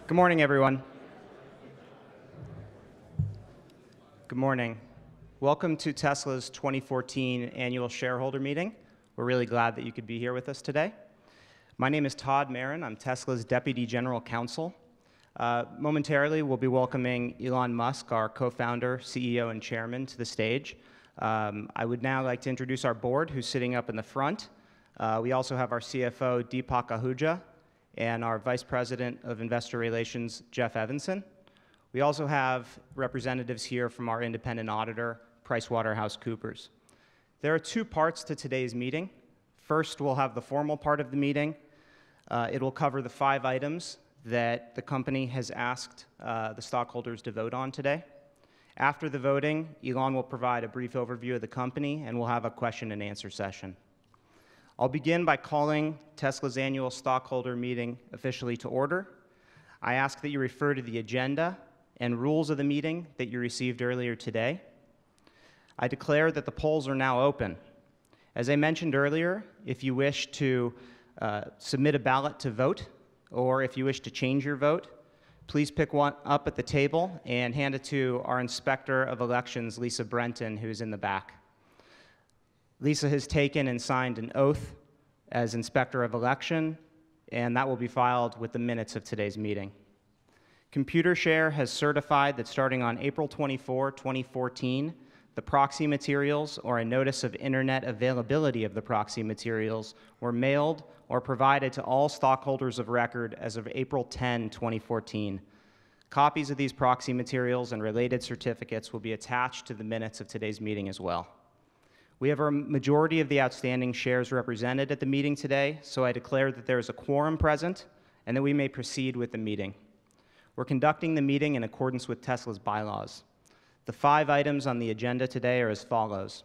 Good morning, everyone. Good morning. Welcome to Tesla's 2014 Annual Shareholder Meeting. We're really glad that you could be here with us today. My name is Todd Marin. I'm Tesla's Deputy General Counsel. Momentarily, we'll be welcoming Elon Musk, our co-founder, CEO, and chairman, to the stage. I would now like to introduce our board, who's sitting up in the front. We also have our CFO, Deepak Ahuja, and our Vice President of Investor Relations, Jeff Evanson. We also have representatives here from our independent auditor, PricewaterhouseCoopers. There are two parts to today's meeting. First, we'll have the formal part of the meeting. It will cover the 5 items that the company has asked the stockholders to vote on today. After the voting, Elon will provide a brief overview of the company, and we'll have a question and answer session. I'll begin by calling Tesla's annual stockholder meeting officially to order. I ask that you refer to the agenda and rules of the meeting that you received earlier today. I declare that the polls are now open. As I mentioned earlier, if you wish to submit a ballot to vote, or if you wish to change your vote, please pick one up at the table and hand it to our Inspector of Elections, Lisa Brenton, who's in the back. Lisa has taken and signed an oath as Inspector of Election, and that will be filed with the minutes of today's meeting. Computershare has certified that starting on April 24, 2014, the proxy materials or a notice of internet availability of the proxy materials were mailed or provided to all stockholders of record as of April 10, 2014. Copies of these proxy materials and related certificates will be attached to the minutes of today's meeting as well. We have a majority of the outstanding shares represented at the meeting today, so I declare that there is a quorum present and that we may proceed with the meeting. We're conducting the meeting in accordance with Tesla's bylaws. The 5 items on the agenda today are as follows.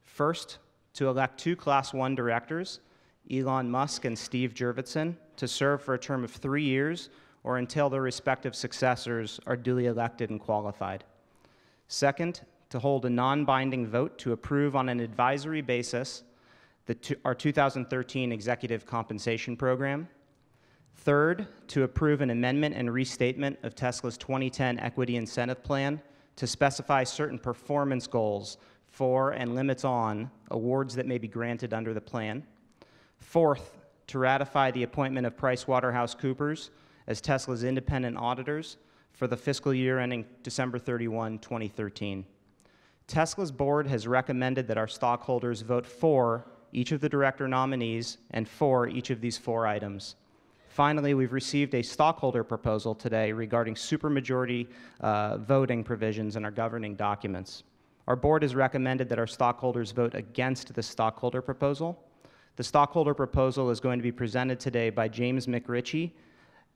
First, to elect 2 Class 1 directors, Elon Musk and Steve Jurvetson, to serve for a term of 3 years or until their respective successors are duly elected and qualified. Second, to hold a non-binding vote to approve on an advisory basis our 2013 executive compensation program. Third, to approve an amendment and restatement of Tesla's 2010 equity incentive plan to specify certain performance goals for and limits on awards that may be granted under the plan. Fourth, to ratify the appointment of PricewaterhouseCoopers as Tesla's independent auditors for the fiscal year ending December 31, 2013. Tesla's board has recommended that our stockholders vote for each of the director nominees and for each of these 4 items. Finally, we've received a stockholder proposal today regarding supermajority voting provisions in our governing documents. Our board has recommended that our stockholders vote against the stockholder proposal. The stockholder proposal is going to be presented today by James McRitchie,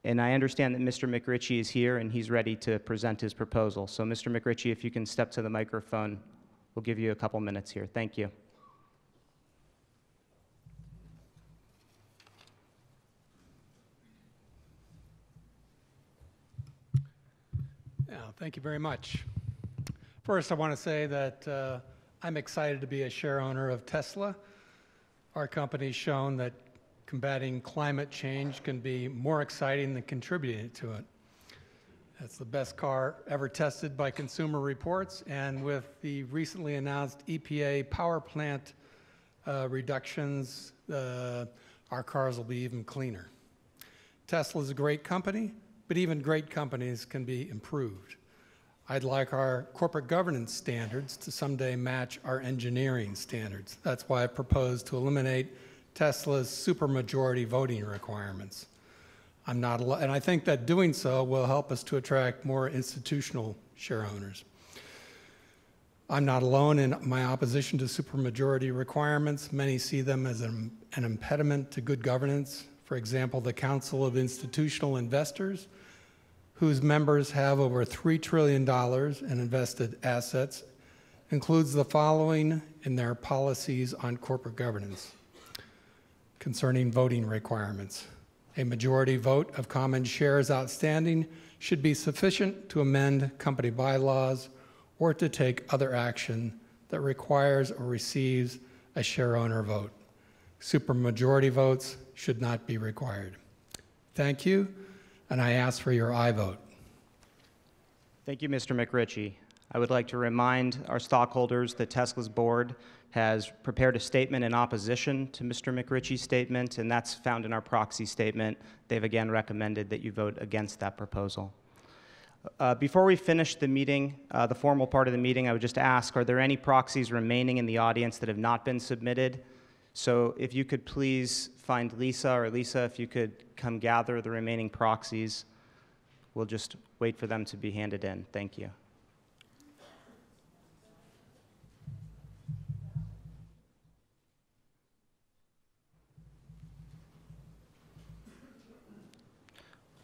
and I understand that Mr. McRitchie is here and he's ready to present his proposal. So Mr. McRitchie, if you can step to the microphone, we'll give you a couple minutes here. Thank you. Yeah, thank you very much. First, I want to say that I'm excited to be a share owner of Tesla. Our company's shown that combating climate change can be more exciting than contributing to it. It's the best car ever tested by Consumer Reports, and with the recently announced EPA power plant reductions, our cars will be even cleaner. Tesla's a great company, but even great companies can be improved. I'd like our corporate governance standards to someday match our engineering standards. That's why I propose to eliminate Tesla's supermajority voting requirements. And I think that doing so will help us to attract more institutional share owners. I'm not alone in my opposition to supermajority requirements. Many see them as an impediment to good governance. For example, the Council of Institutional Investors, whose members have over $3 trillion in invested assets, includes the following in their policies on corporate governance concerning voting requirements. A majority vote of common shares outstanding should be sufficient to amend company bylaws or to take other action that requires or receives a share owner vote. Supermajority votes should not be required. Thank you. and I ask for your aye vote. Thank you, Mr. McRitchie. I would like to remind our stockholders that Tesla's board has prepared a statement in opposition to Mr. McRitchie's statement, and that's found in our proxy statement. They've again recommended that you vote against that proposal. Before we finish the meeting, the formal part of the meeting, I would just ask, are there any proxies remaining in the audience that have not been submitted? So if you could please find Lisa, or Lisa, if you could come gather the remaining proxies. We'll just wait for them to be handed in. Thank you.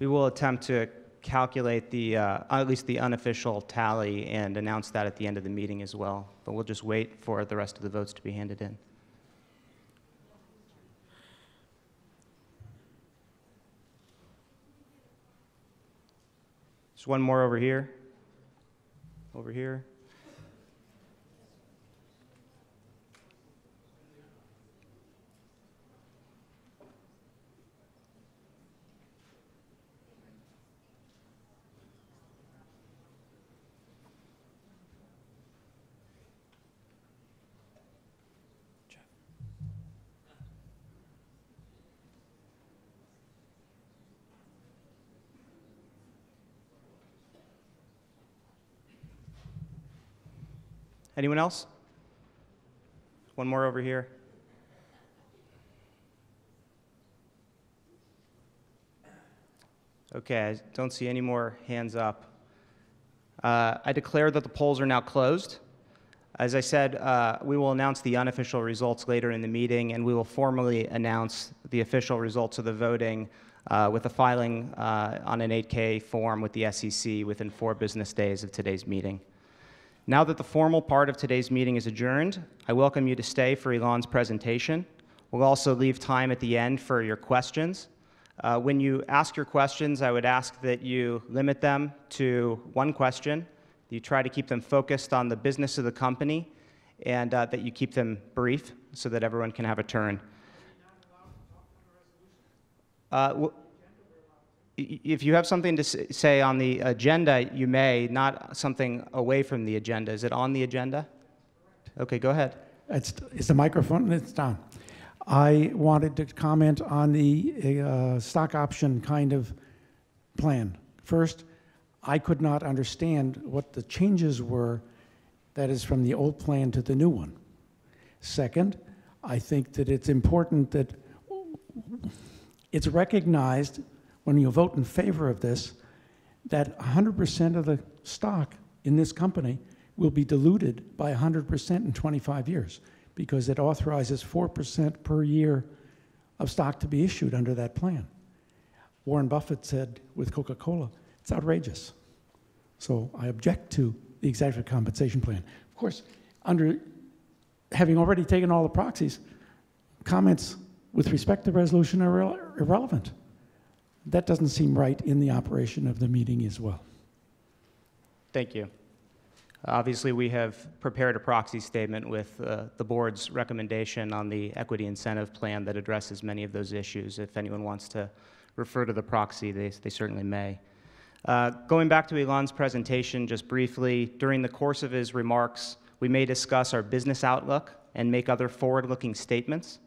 We will attempt to calculate the, at least the unofficial tally and announce that at the end of the meeting as well. But we'll just wait for the rest of the votes to be handed in. Just one more over here. Over here. Anyone else? One more over here. Okay, I don't see any more hands up. I declare that the polls are now closed. As I said, we will announce the unofficial results later in the meeting, and we will formally announce the official results of the voting with a filing on an 8K form with the SEC within 4 business days of today's meeting. Now that the formal part of today's meeting is adjourned, I welcome you to stay for Elon's presentation. We'll also leave time at the end for your questions. When you ask your questions, I would ask that you limit them to one question, that you try to keep them focused on the business of the company, and that you keep them brief so that everyone can have a turn. If you have something to say on the agenda, you may, not something away from the agenda. Is it on the agenda? Okay, go ahead. Is the microphone? It's down. I wanted to comment on the stock option kind of plan. First, I could not understand what the changes were, that is from the old plan to the new one. Second, I think that it's important that it's recognized when you vote in favor of this, that 100% of the stock in this company will be diluted by 100% in 25 years, because it authorizes 4% per year of stock to be issued under that plan. Warren Buffett said with Coca-Cola, it's outrageous. So I object to the executive compensation plan. Of course, under having already taken all the proxies, comments with respect to the resolution are irrelevant. That doesn't seem right in the operation of the meeting as well. Thank you. Obviously, we have prepared a proxy statement with the board's recommendation on the equity incentive plan that addresses many of those issues. If anyone wants to refer to the proxy, they certainly may. Going back to Elon's presentation just briefly, during the course of his remarks, we may discuss our business outlook and make other forward-looking statements.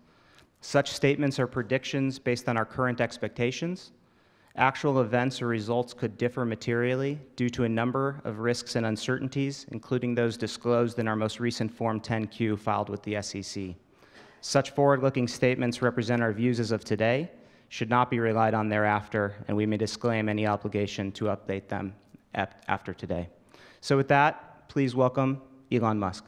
Such statements are predictions based on our current expectations. Actual events or results could differ materially due to a number of risks and uncertainties, including those disclosed in our most recent Form 10-Q filed with the SEC. Such forward-looking statements represent our views as of today, should not be relied on thereafter, and we may disclaim any obligation to update them after today. So with that, please welcome Elon Musk.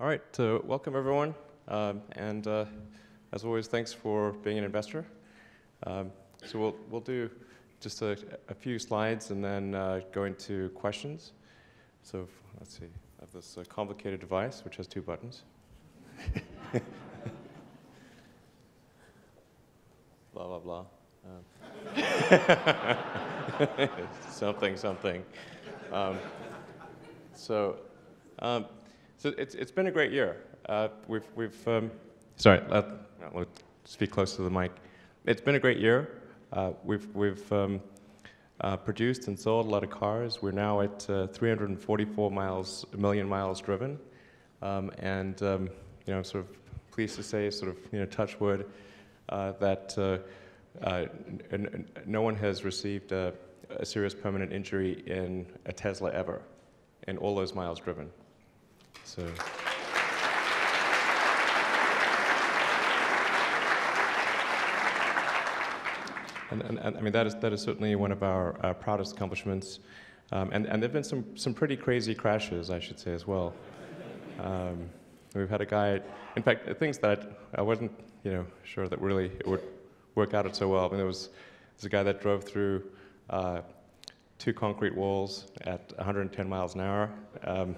All right, so welcome everyone, and as always, thanks for being an investor. So we'll do just a few slides and then go into questions. So let's see, I have this complicated device which has 2 buttons. Something. Um, so, so it's been a great year. Sorry, I'll speak close to the mic. It's been a great year. We've produced and sold a lot of cars. We're now at 344 million miles driven, and I'm sort of pleased to say, sort of touch wood, that no one has received a serious permanent injury in a Tesla ever, in all those miles driven. So. And I mean, that is certainly one of our proudest accomplishments. And there have been some pretty crazy crashes, I should say, as well. We've had a guy, in fact, things that I wasn't sure that really it would work out so well. I mean, there's a guy that drove through 2 concrete walls at 110 miles an hour. I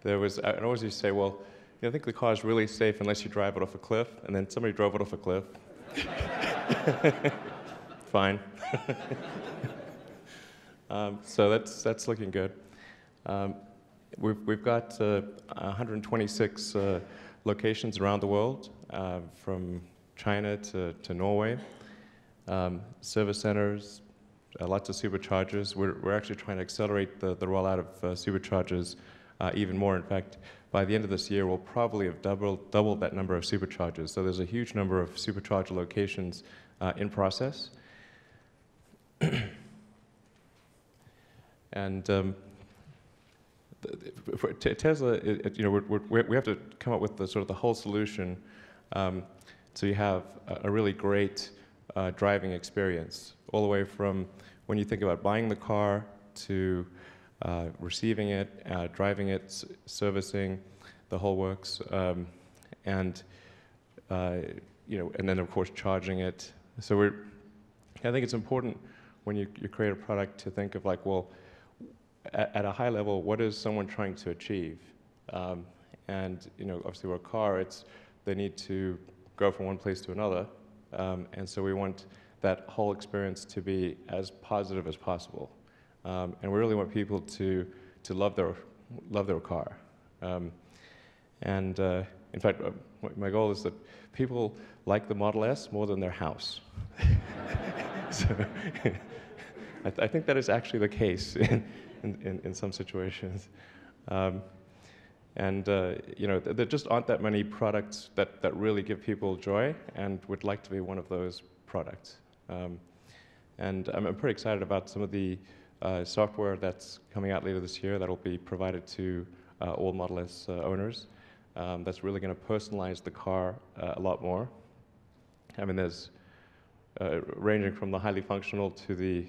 always used to say, well, I think the car is really safe unless you drive it off a cliff, and then somebody drove it off a cliff. Fine. So that's looking good. We've got 126 locations around the world, from China to Norway. Service centers, lots of superchargers. We're actually trying to accelerate the rollout of superchargers even more. In fact, by the end of this year, we'll probably have doubled that number of superchargers. So there's a huge number of supercharger locations in process. And for Tesla, we have to come up with the whole solution, so you have a really great driving experience, all the way from when you think about buying the car to receiving it, driving it, servicing, the whole works, and then of course charging it. So I think it's important when you create a product to think of like, well, at a high level, what is someone trying to achieve? And obviously with a car, they need to go from one place to another, and so we want that whole experience to be as positive as possible, and we really want people to love their car. In fact, my goal is that people like the Model S more than their house. So, I think that is actually the case in some situations. There just aren't that many products that really give people joy, and would like to be one of those products. And I'm pretty excited about some of the software that's coming out later this year that'll be provided to all Model S owners. That's really going to personalize the car a lot more. I mean, there's ranging from the highly functional to the,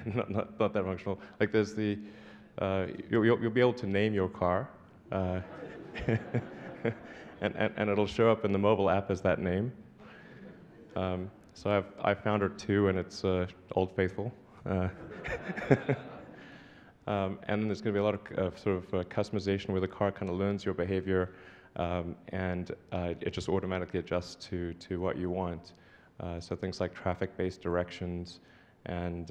not that functional. Like there's the, you'll be able to name your car, and it'll show up in the mobile app as that name. So I've found her 2, and it's Old Faithful. And then there's going to be a lot of customization where the car kind of learns your behavior, and it just automatically adjusts to what you want. So things like traffic-based directions and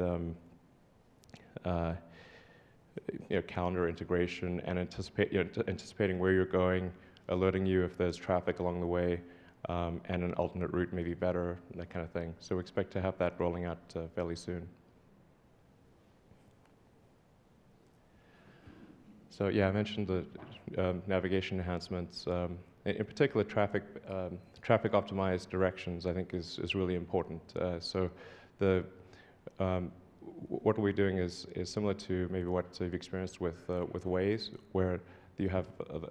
calendar integration, and anticipating where you're going, alerting you if there's traffic along the way, and an alternate route may be better, that kind of thing. So we expect to have that rolling out fairly soon. So yeah, I mentioned the navigation enhancements. In particular, traffic optimized directions, I think, is really important. So what we're doing is similar to maybe what you've experienced with Waze, where you have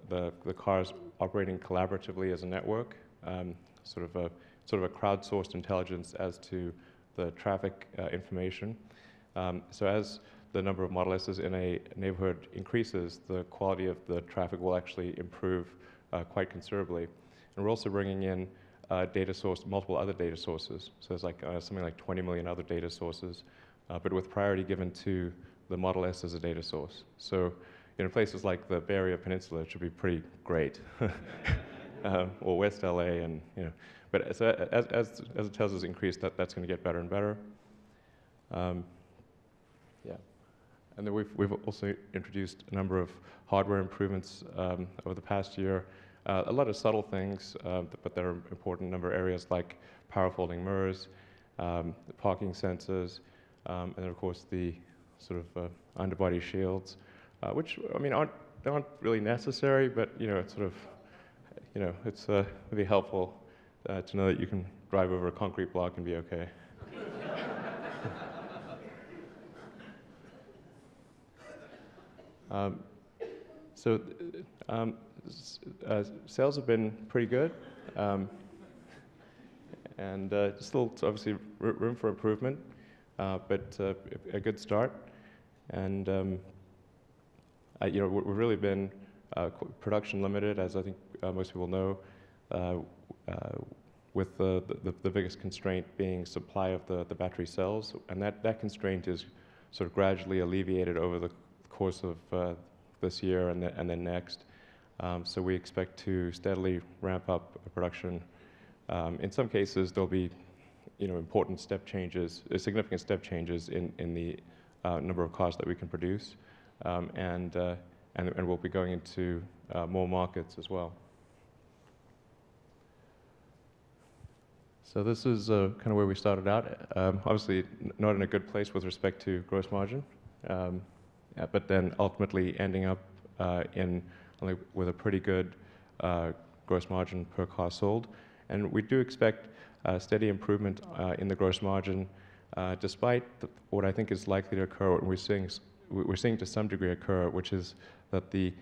the cars operating collaboratively as a network, sort of a crowdsourced intelligence as to the traffic information. So as the number of Model S's in a neighborhood increases, the quality of the traffic will actually improve quite considerably. And we're also bringing in multiple other data sources. So there's something like 20 million other data sources, but with priority given to the Model S as a data source. So in places like the Bay Area Peninsula, it should be pretty great. or West LA, and But as the Teslas increase, that's going to get better and better. Yeah, and then we've also introduced a number of hardware improvements over the past year. A lot of subtle things, but there are important number of areas like power folding mirrors, the parking sensors, and then of course the sort of underbody shields, which I mean aren't really necessary, but it's sort of it's really helpful to know that you can drive over a concrete block and be okay. Sales have been pretty good, and still obviously room for improvement, but a good start. And we've really been production limited, as I think most people know, with the biggest constraint being supply of the battery cells, and that constraint is sort of gradually alleviated over the course of this year and then next. So we expect to steadily ramp up production. In some cases, there'll be important step changes, significant step changes in the number of cars that we can produce, and we'll be going into more markets as well. So this is kind of where we started out. Obviously, not in a good place with respect to gross margin, but then ultimately ending up with a pretty good gross margin per car sold. And we do expect steady improvement in the gross margin, despite what I think is likely to occur, and we're seeing to some degree occur, which is that the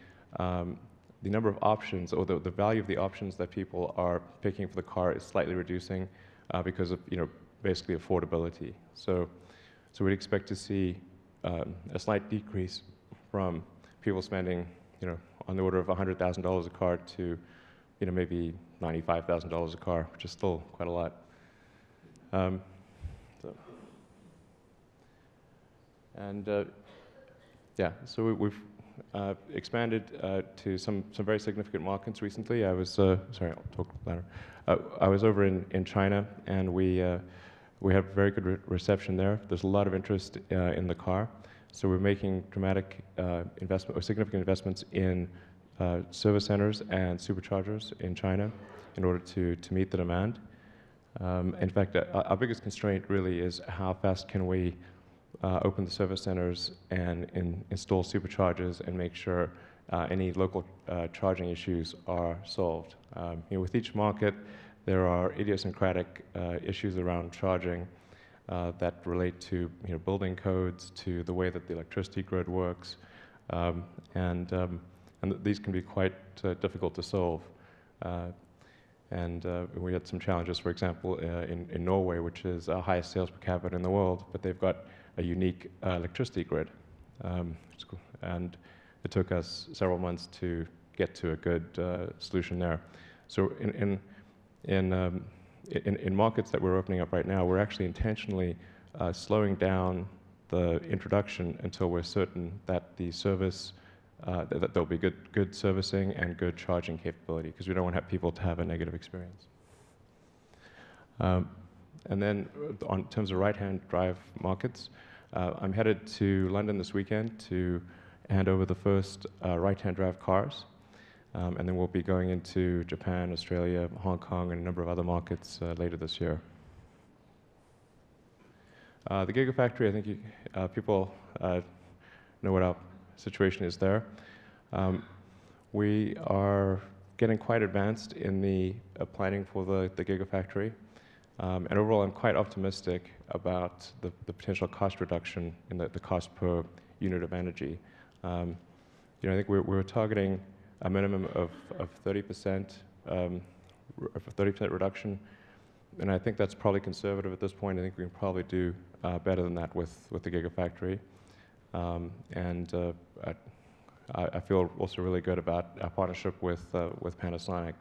number of options, or the value of the options that people are picking for the car, is slightly reducing because of basically affordability. So we'd expect to see a slight decrease from people spending on the order of $100,000 a car to maybe $95,000 a car, which is still quite a lot. So we've expanded to some very significant markets recently. Sorry, I'll talk later. I was over in China, and we have very good reception there. There's a lot of interest in the car, so we're making significant investments in service centers and superchargers in China in order to meet the demand. In fact, our biggest constraint really is how fast can we open the service centers and install superchargers and make sure any local charging issues are solved. With each market, there are idiosyncratic issues around charging that relate to building codes, to the way that the electricity grid works, and these can be quite difficult to solve. And we had some challenges, for example, in Norway, which is our highest sales per capita in the world, but they've got a unique electricity grid. And it took us several months to get to a good solution there. So in markets that we're opening up right now, we're actually intentionally slowing down the introduction until we're certain that the service, that there'll be good servicing and good charging capability, because we don't want people to have a negative experience. And then in terms of right-hand drive markets, I'm headed to London this weekend to hand over the first right-hand drive cars. And then we'll be going into Japan, Australia, Hong Kong, and a number of other markets later this year. The Gigafactory, I think people know what our situation is there. We are getting quite advanced in the planning for the Gigafactory. And overall, I'm quite optimistic about the potential cost reduction in the cost per unit of energy. I think we're targeting a minimum of 30%, 30% reduction, and I think that's probably conservative at this point. I think we can probably do better than that with the Gigafactory. And I feel also really good about our partnership with Panasonic.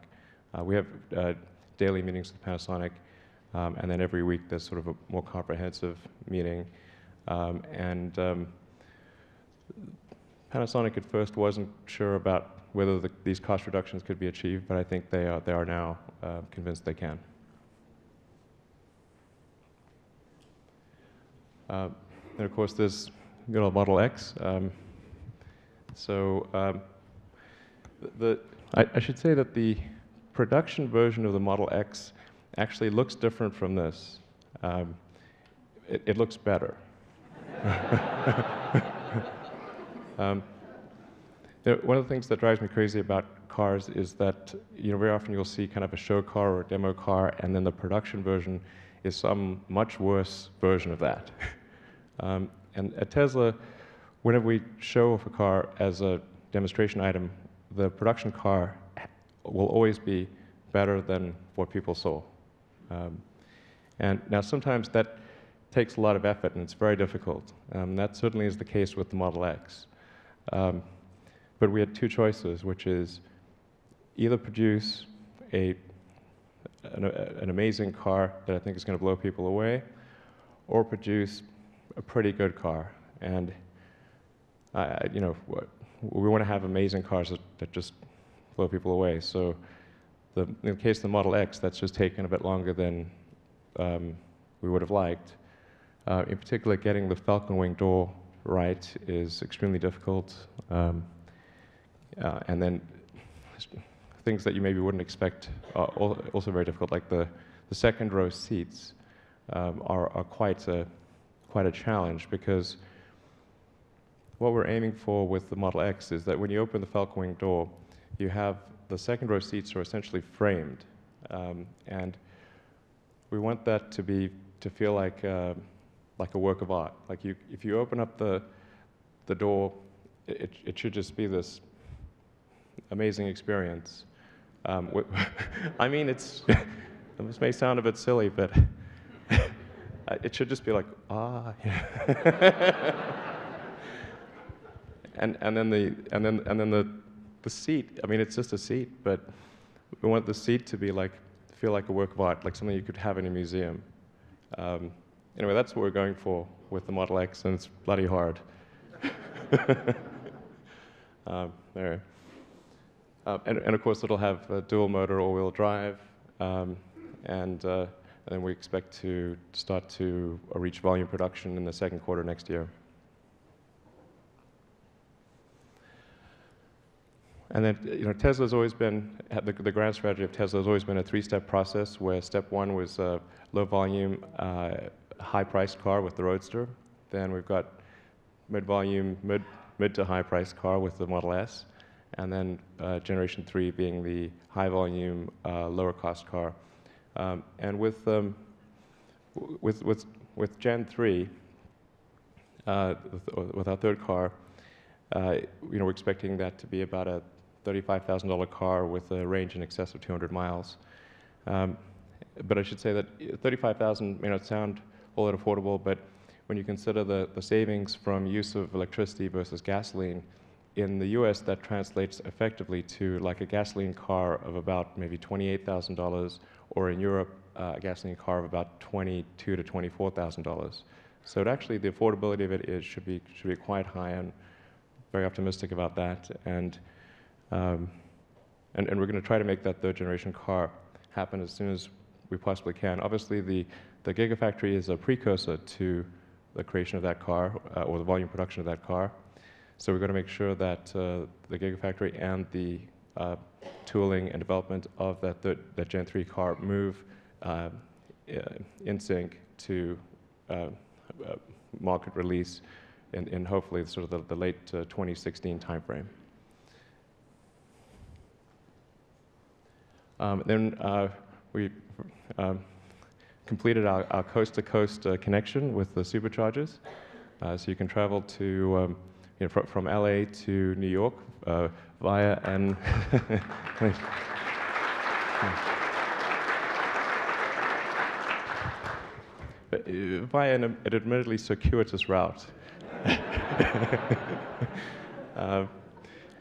We have daily meetings with Panasonic, and then every week there's sort of a more comprehensive meeting. Panasonic at first wasn't sure about whether these cost reductions could be achieved, but I think they are now convinced they can. And of course, there's good old Model X. I should say that the production version of the Model X actually looks different from this. It looks better. One of the things that drives me crazy about cars is that very often you'll see kind of a show car or a demo car, and then the production version is some much worse version of that. And at Tesla, whenever we show off a car as a demonstration item, the production car will always be better than what people saw. And now sometimes that takes a lot of effort, and it's very difficult. That certainly is the case with the Model X. But we had two choices, which is either produce an amazing car that I think is going to blow people away, or produce a pretty good car. And we want to have amazing cars that just blow people away. So in the case of the Model X, that's just taken a bit longer than we would have liked. In particular, getting the Falcon Wing door right is extremely difficult. And then things that you maybe wouldn't expect are also very difficult, like the second row seats are quite a challenge, because what we're aiming for with the Model X is that when you open the Falcon Wing door, you have the second row seats are essentially framed, and we want that to feel like a work of art. Like if you open up the door, it should just be this amazing experience. I mean, this may sound a bit silly, but it should just be like, ah. and then the seat. I mean, it's just a seat, but we want the seat to feel like a work of art, like something you could have in a museum. Anyway, that's what we're going for with the Model X, and it's bloody hard. There. And of course, it'll have a dual motor all-wheel drive, and then we expect to start to reach volume production in the second quarter next year. And then, Tesla's always been, the grand strategy of Tesla has always been a three-step process, where step one was a low-volume, high-priced car with the Roadster. Then we've got mid-volume, mid to high-priced car with the Model S. And then generation 3 being the high-volume, lower-cost car. And with Gen 3, with our third car, we're expecting that to be about a $35,000 car with a range in excess of 200 miles. But I should say that $35,000 may not sound all that affordable, but when you consider the savings from use of electricity versus gasoline, in the US, that translates effectively to like a gasoline car of about maybe $28,000, or in Europe, a gasoline car of about $22,000 to $24,000. So actually, the affordability of it should be quite high, and very optimistic about that. And we're going to try to make that third generation car happen as soon as we possibly can. Obviously, the Gigafactory is a precursor to the creation of that car, or the volume production of that car. So we're going to make sure that the Gigafactory and the tooling and development of that Gen 3 car move in sync to market release in hopefully sort of the late 2016 timeframe. Then we completed our coast-to-coast connection with the superchargers. So you can travel to from LA to New York via an via an admittedly circuitous route.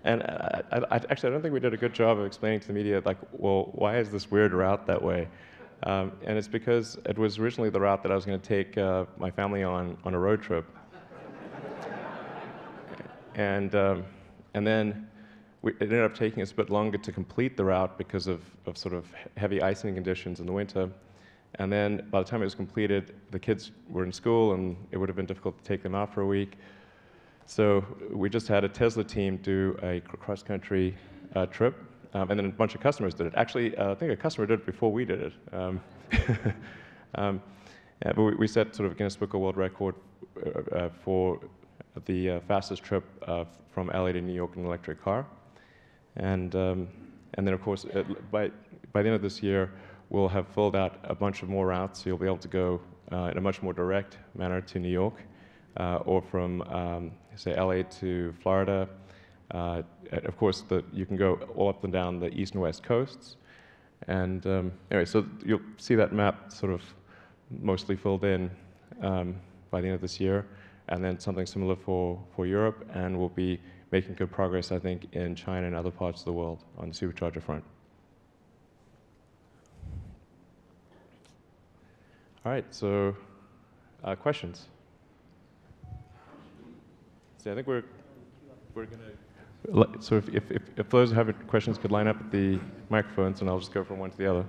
And actually, I don't think we did a good job of explaining to the media, like, well, why is this weird route that way? And it's because it was originally the route that I was going to take my family on a road trip. And then it ended up taking us a bit longer to complete the route because of sort of heavy icing conditions in the winter. And then by the time it was completed, the kids were in school, and it would have been difficult to take them out for a week. So we just had a Tesla team do a cross-country trip, and then a bunch of customers did it. Actually, I think a customer did it before we did it. Yeah, but we set sort of Guinness Book of World Record for the fastest trip from LA to New York in an electric car. And then, of course, by the end of this year, we'll have filled out a bunch of more routes, so you'll be able to go in a much more direct manner to New York, or from, say, LA to Florida. Of course, you can go all up and down the east and west coasts. And anyway, so you'll see that map sort of mostly filled in by the end of this year, and then something similar for Europe, and we'll be making good progress, I think, in China and other parts of the world on the supercharger front. All right, so questions? So I think we're going to, so if those who have questions could line up at the microphones, and I'll just go from one to the other.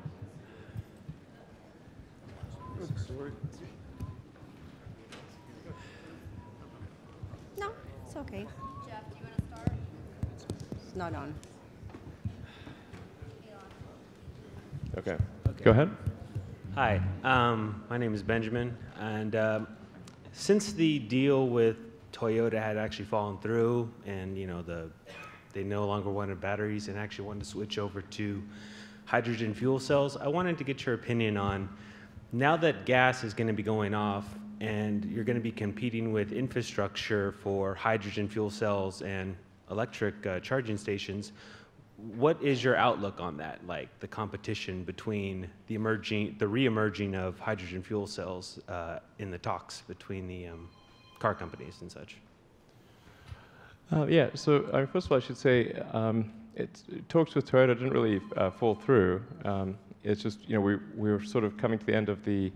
No, it's okay. Jeff, do you want to start? It's not on. Okay. Go ahead. Hi, my name is Benjamin, and since the deal with Toyota had actually fallen through, and they no longer wanted batteries and actually wanted to switch over to hydrogen fuel cells, I wanted to get your opinion on, now that gas is going to be going off and you're going to be competing with infrastructure for hydrogen fuel cells and electric charging stations, what is your outlook on that, like the competition between the re-emerging of hydrogen fuel cells in the talks between the car companies and such? Yeah, so first of all, I should say talks with Toyota didn't really fall through. It's just, we were sort of coming to the end of the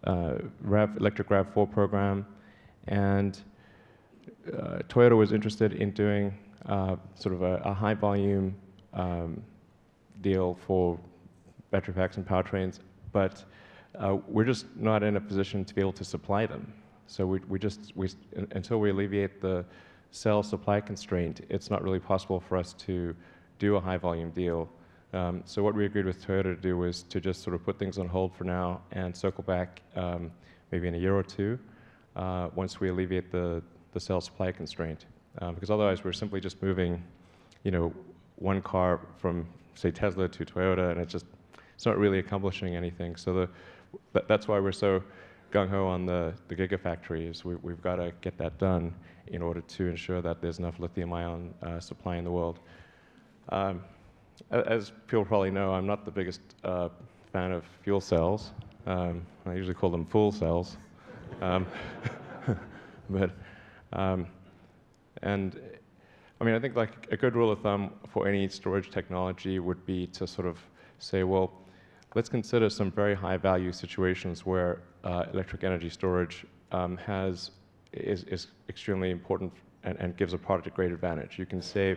electric RAV4 program, and Toyota was interested in doing sort of a high volume deal for battery packs and powertrains, but we're just not in a position to be able to supply them. So until we alleviate the cell supply constraint, it's not really possible for us to do a high volume deal. So what we agreed with Toyota to do was to just sort of put things on hold for now and circle back maybe in a year or two once we alleviate the cell supply constraint. Because otherwise we're simply just moving, one car from, say, Tesla to Toyota, and it's not really accomplishing anything. So that's why we're so gung-ho on the Gigafactory, is we've got to get that done in order to ensure that there's enough lithium-ion supply in the world. As people probably know, I'm not the biggest fan of fuel cells. I usually call them fool cells. And I mean, I think like a good rule of thumb for any storage technology would be to sort of say, well, let's consider some very high value situations where electric energy storage is extremely important and gives a product a great advantage. You can say,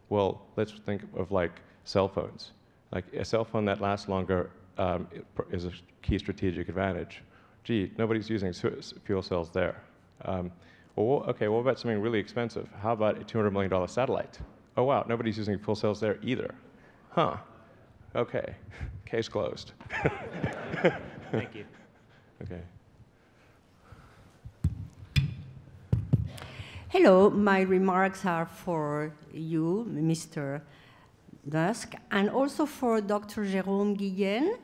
well, let's think of like cell phones. Like a cell phone that lasts longer is a key strategic advantage. Gee, nobody's using fuel cells there. Well, okay, what about something really expensive? How about a $200 million satellite? Oh, wow, nobody's using fuel cells there either. Huh. Okay, case closed. Thank you. Okay. Hello, my remarks are for you, Mr. Musk, and also for Dr. Jérôme Guillen.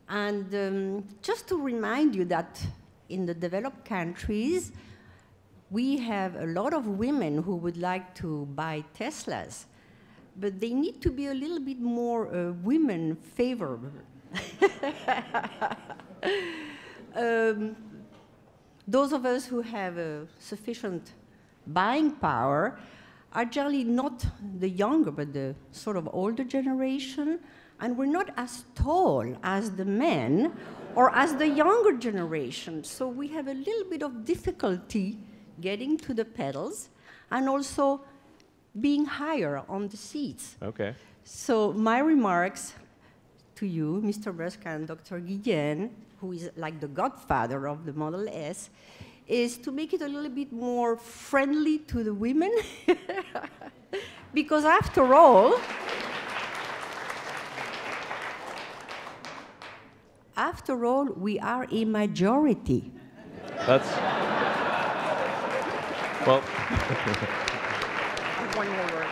And just to remind you that in the developed countries, we have a lot of women who would like to buy Teslas, but they need to be a little bit more women favorable. Those of us who have sufficient buying power are generally not the younger, but the sort of older generation, and we're not as tall as the men or as the younger generation. So we have a little bit of difficulty getting to the pedals, and also being higher on the seats. Okay. So my remarks to you, Mr. Musk and Dr. Guillen, who is like the godfather of the Model S, is to make it a little bit more friendly to the women. Because after all, we are a majority. That's, well, One more word.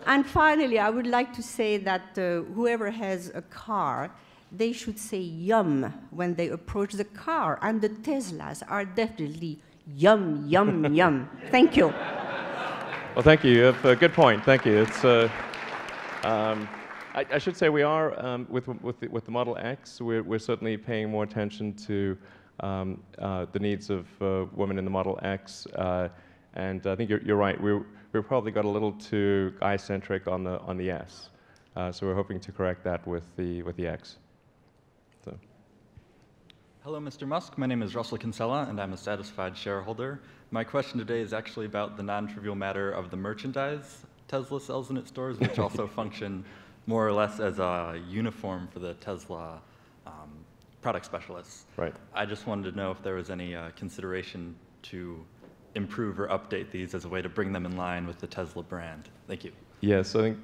And finally, I would like to say that whoever has a car, they should say yum when they approach the car. And the Teslas are definitely yum, yum, yum. Thank you. well, thank you. You have a good point. Thank you. It's, I should say we are, with the Model X, we're certainly paying more attention to the needs of women in the Model X. And I think you're right. We probably got a little too guy-centric on the S. So we're hoping to correct that with the X. So. Hello, Mr. Musk. My name is Russell Kinsella, and I'm a satisfied shareholder. My question today is actually about the non-trivial matter of the merchandise Tesla sells in its stores, which also function more or less as a uniform for the Tesla product specialists. Right. I just wanted to know if there was any consideration to improve or update these as a way to bring them in line with the Tesla brand. Thank you. Yes, I think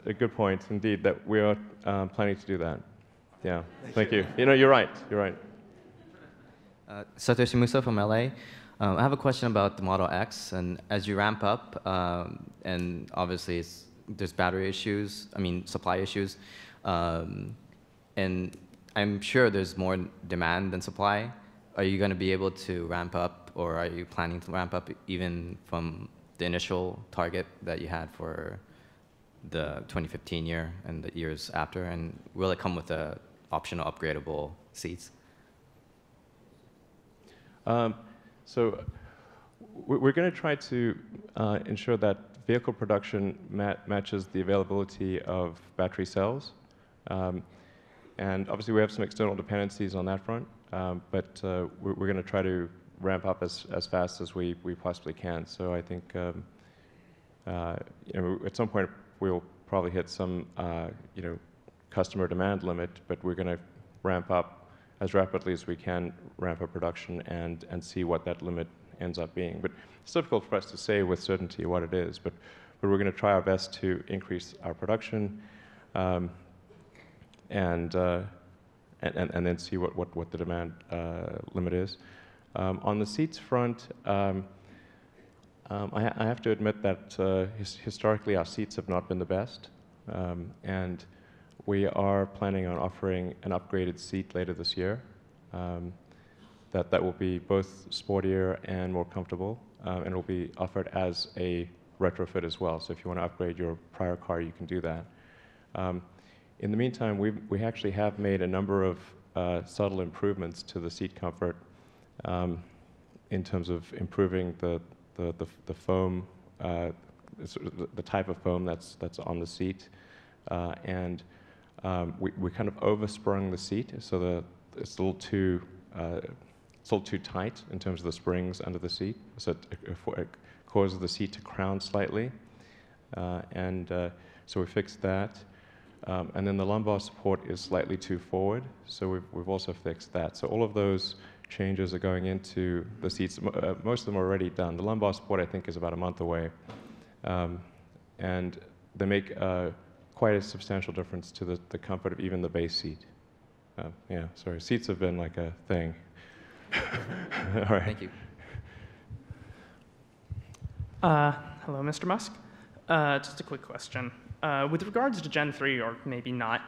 a good point indeed that we are planning to do that. Yeah, thank you. You know, you're right. You're right. Satoshi Musa from LA. I have a question about the Model X, and as you ramp up, and obviously there's battery issues, supply issues, and I'm sure there's more demand than supply. Are you going to be able to ramp up, or are you planning to ramp up even from the initial target that you had for the 2015 year and the years after? And will it come with the optional upgradable seats? So we're going to try to ensure that vehicle production matches the availability of battery cells. And obviously we have some external dependencies on that front, but we're going to try to ramp up as fast as we possibly can. So I think at some point we'll probably hit some customer demand limit, but we're going to ramp up as rapidly as we can, ramp up production and see what that limit ends up being. But it's difficult for us to say with certainty what it is, but we're going to try our best to increase our production and then see what the demand limit is. On the seats front, I have to admit that historically our seats have not been the best, and we are planning on offering an upgraded seat later this year that will be both sportier and more comfortable, and it will be offered as a retrofit as well. So if you want to upgrade your prior car, you can do that. In the meantime, we actually have made a number of subtle improvements to the seat comfort in terms of improving the foam, the type of foam that's on the seat, and we kind of oversprung the seat, so it's a little too tight in terms of the springs under the seat, so it causes the seat to crown slightly, and so we fixed that. And then the lumbar support is slightly too forward, so we've also fixed that. So all of those changes are going into the seats. Most of them are already done. The lumbar support, I think, is about a month away, and they make quite a substantial difference to the comfort of even the base seat. Yeah, sorry, seats have been like a thing. All right. Thank you. Hello, Mr. Musk. Just a quick question. With regards to Gen 3, or maybe not,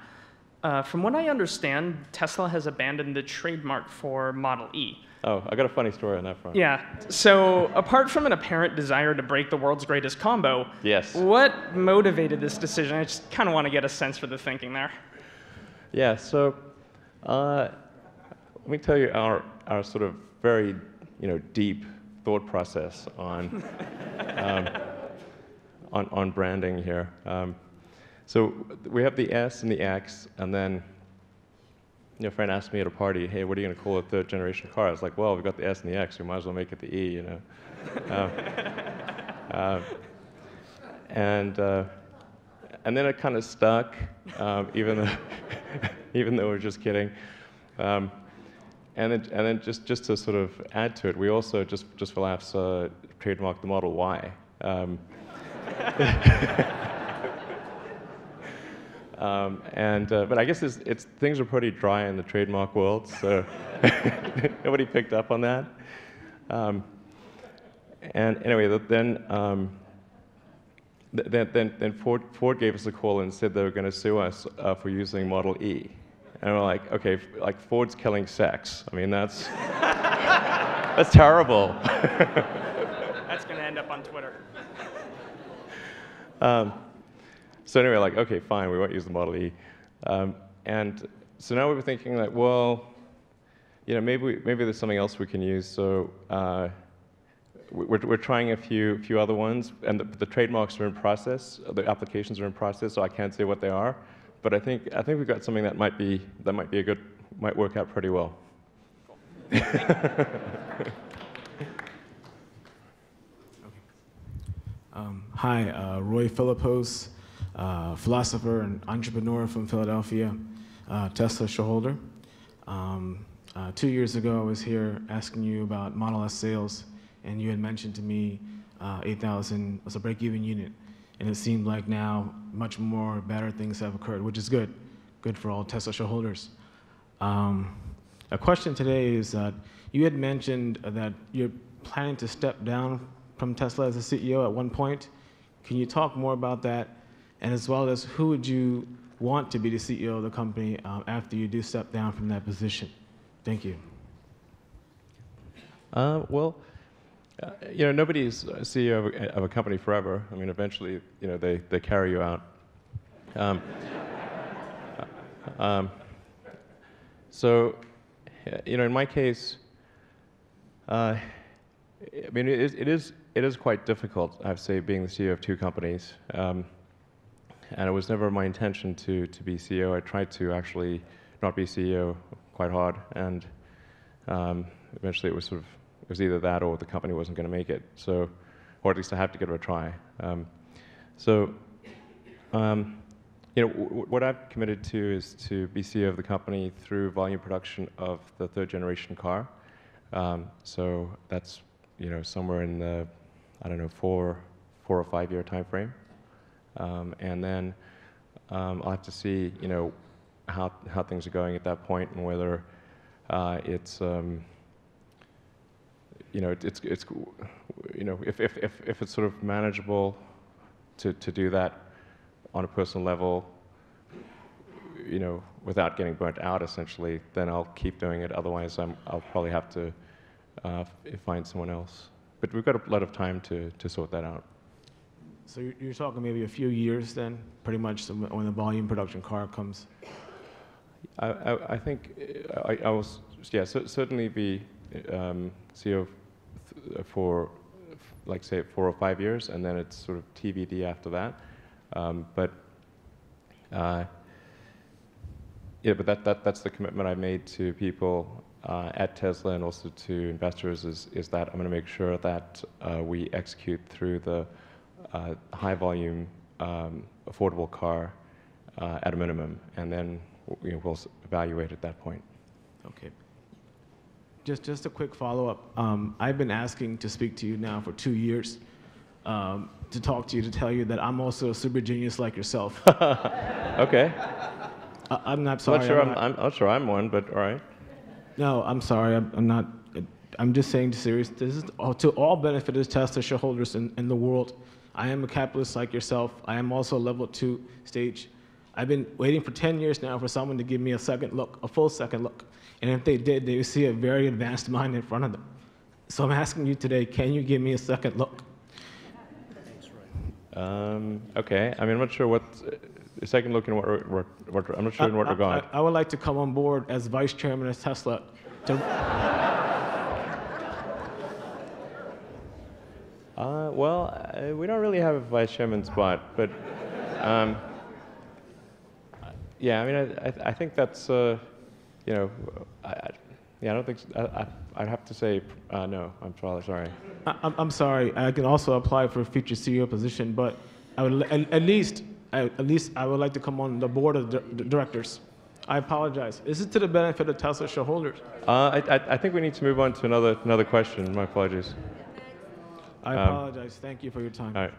from what I understand, Tesla has abandoned the trademark for Model E. Oh, I got a funny story on that front. Yeah. So apart from an apparent desire to break the world's greatest combo, yes, what motivated this decision? I just kind of want to get a sense for the thinking there. Yeah, so let me tell you our sort of very deep thought process on on branding here. So we have the S and the X, and then a friend asked me at a party, hey, what are you going to call a third generation car? I was like, well, we've got the S and the X, we might as well make it the E, And then it kind of stuck, even though even though we're just kidding. And then just to sort of add to it, we also just for laughs trademarked the Model Y. But I guess things are pretty dry in the trademark world, so nobody picked up on that. And anyway, then Ford gave us a call and said they were going to sue us for using Model E. And we're like, okay, like Ford's killing sex. I mean, that's that's terrible. That's going to end up on Twitter. So anyway, like, okay, fine, we won't use the Model E. And so now we were thinking like, well, you know, maybe there's something else we can use. So we're trying a few other ones, and the trademarks are in process, the applications are in process, so I can't say what they are. But I think we've got something that might work out pretty well. Hi, Roy Philippos, philosopher and entrepreneur from Philadelphia, Tesla shareholder. 2 years ago, I was here asking you about Model S sales, and you had mentioned to me 8,000 was a break-even unit. And it seemed like now much more better things have occurred, which is good for all Tesla shareholders. A question today is that you had mentioned that you're planning to step down from Tesla as a CEO at one point. Can you talk more about that? And as well as who would you want to be the CEO of the company after you do step down from that position? Thank you. Well, you know, nobody's CEO of a company forever. I mean, eventually, you know, they carry you out. So, you know, in my case, I mean, it is quite difficult, I have to say, being the CEO of two companies. And it was never my intention to be CEO. I tried to actually not be CEO quite hard, and eventually it was either that or the company wasn't going to make it. So, or at least I had to give it a try. You know, what I've committed to is to be CEO of the company through volume production of the third generation car. So that's, you know, somewhere in the, I don't know, 4 or 5 year time frame. And then I'll have to see, you know, how things are going at that point, and whether it's you know, you know, if it's sort of manageable to do that on a personal level, you know, without getting burnt out, essentially, then I'll keep doing it. Otherwise, I'll probably have to find someone else. But we've got a lot of time to sort that out. So you're talking maybe a few years then, pretty much when the volume production car comes? I think I will, yeah, certainly be CEO for, like, say, 4 or 5 years, and then it's sort of TBD after that. Yeah, but that's the commitment I made to people at Tesla and also to investors, is that I'm going to make sure that we execute through the high volume affordable car at a minimum, and then we'll evaluate at that point. Okay. Just a quick follow-up. I've been asking to speak to you now for 2 years, to talk to you, to tell you that I'm also a super genius like yourself. Okay. I'm not sorry. I'm not sure I'm one, but all right. No, I'm sorry. I'm not. I'm just saying serious. This is to all benefit of Tesla shareholders in the world. I am a capitalist like yourself. I am also a level 2 stage. I've been waiting for 10 years now for someone to give me a second look, a full second look. And if they did, they would see a very advanced mind in front of them. So I'm asking you today, can you give me a second look? Okay. I mean, I'm not sure what a second look in what I'm not sure in what regard. I would like to come on board as vice chairman of Tesla. Well, we don't really have a vice chairman spot, but yeah, I mean, I think that's you know, yeah, I don't think so. I'd have to say no. I'm sorry. I'm sorry. I can also apply for a future CEO position, but I would at least I would like to come on the board of directors. I apologize. Is it to the benefit of Tesla shareholders? I think we need to move on to another question. My apologies. I apologize. Thank you for your time. All right.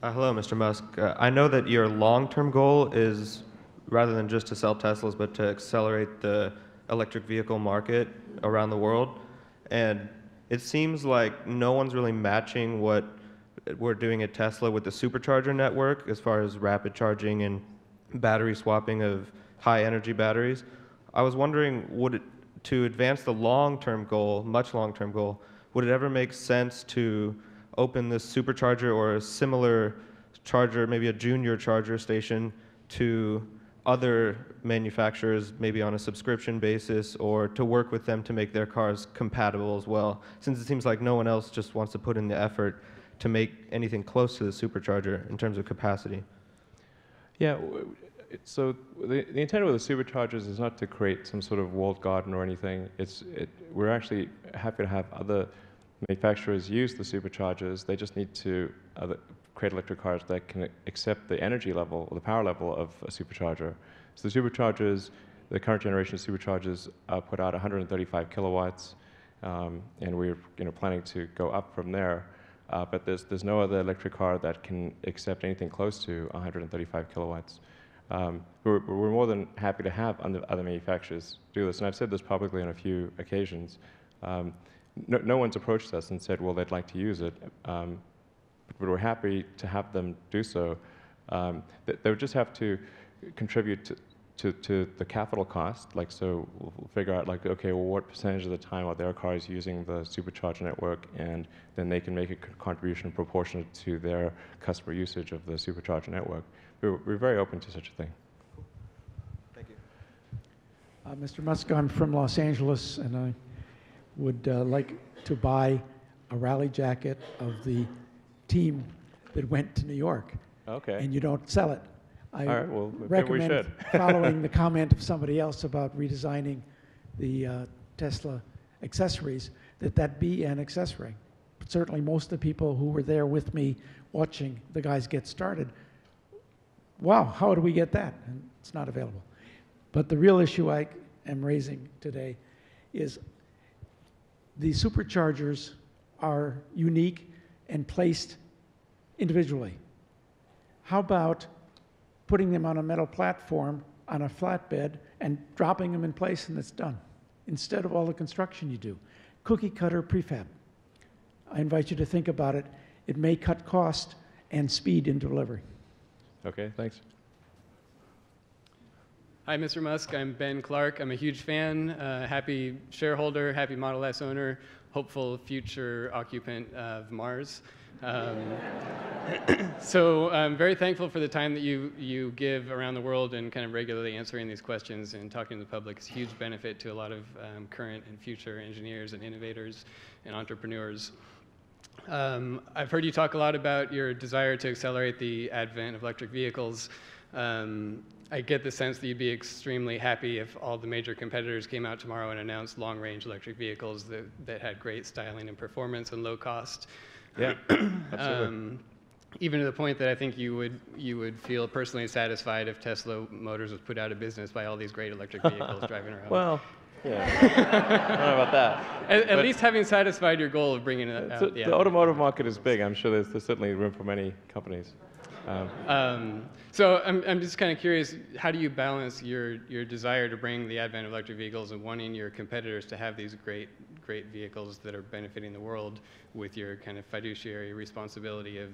Hello, Mr. Musk. I know that your long-term goal is, rather than just to sell Teslas, but to accelerate the electric vehicle market around the world. And it seems like no one's really matching what we're doing at Tesla with the supercharger network as far as rapid charging and battery swapping of high-energy batteries. I was wondering, to advance the long-term goal, much long-term goal, would it ever make sense to open this supercharger or a similar charger, maybe a junior charger station, to other manufacturers, maybe on a subscription basis, or to work with them to make their cars compatible as well, since it seems like no one else just wants to put in the effort to make anything close to the supercharger in terms of capacity? Yeah, so the intent with the superchargers is not to create some sort of walled garden or anything. We're actually happy to have other manufacturers use the superchargers. They just need to create electric cars that can accept the energy level or the power level of a supercharger. So the superchargers, the current generation of superchargers put out 135 kilowatts, and we're planning to go up from there. But there's no other electric car that can accept anything close to 135 kilowatts. We're more than happy to have other manufacturers do this, and I've said this publicly on a few occasions. No one's approached us and said, well, they'd like to use it, but we're happy to have them do so. They would just have to contribute to the capital cost. So we'll figure out, okay, well, what percentage of the time are their cars using the supercharger network, and then they can make a contribution proportionate to their customer usage of the supercharger network. We're very open to such a thing. Thank you. Mr. Musk, I'm from Los Angeles, and I would like to buy a rally jacket of the team that went to New York. Okay. And you don't sell it. I All right, well, recommend, we should. following the comment of somebody else about redesigning the Tesla accessories, that be an accessory. But certainly most of the people who were there with me watching the guys get started, wow, how do we get that? And it's not available. But the real issue I am raising today is the superchargers are unique and placed individually. How about putting them on a metal platform on a flatbed and dropping them in place, and it's done, instead of all the construction you do? Cookie cutter prefab. I invite you to think about it. It may cut cost and speed in delivery. Okay, thanks. Hi, Mr. Musk. I'm Ben Clark. I'm a huge fan, happy shareholder, happy Model S owner, hopeful future occupant of Mars. So I'm very thankful for the time that you give around the world and kind of regularly answering these questions and talking to the public. It's a huge benefit to a lot of current and future engineers and innovators and entrepreneurs. I've heard you talk a lot about your desire to accelerate the advent of electric vehicles. I get the sense that you'd be extremely happy if all the major competitors came out tomorrow and announced long-range electric vehicles that had great styling and performance and low cost. Yeah, absolutely. Even to the point that I think you would feel personally satisfied if Tesla Motors was put out of business by all these great electric vehicles driving around. Well, yeah, I don't know about that. At least having satisfied your goal of bringing it out. The automotive market is big. I'm sure there's certainly room for many companies. So I'm just kind of curious, how do you balance your desire to bring the advent of electric vehicles and wanting your competitors to have these great vehicles that are benefiting the world with your kind of fiduciary responsibility of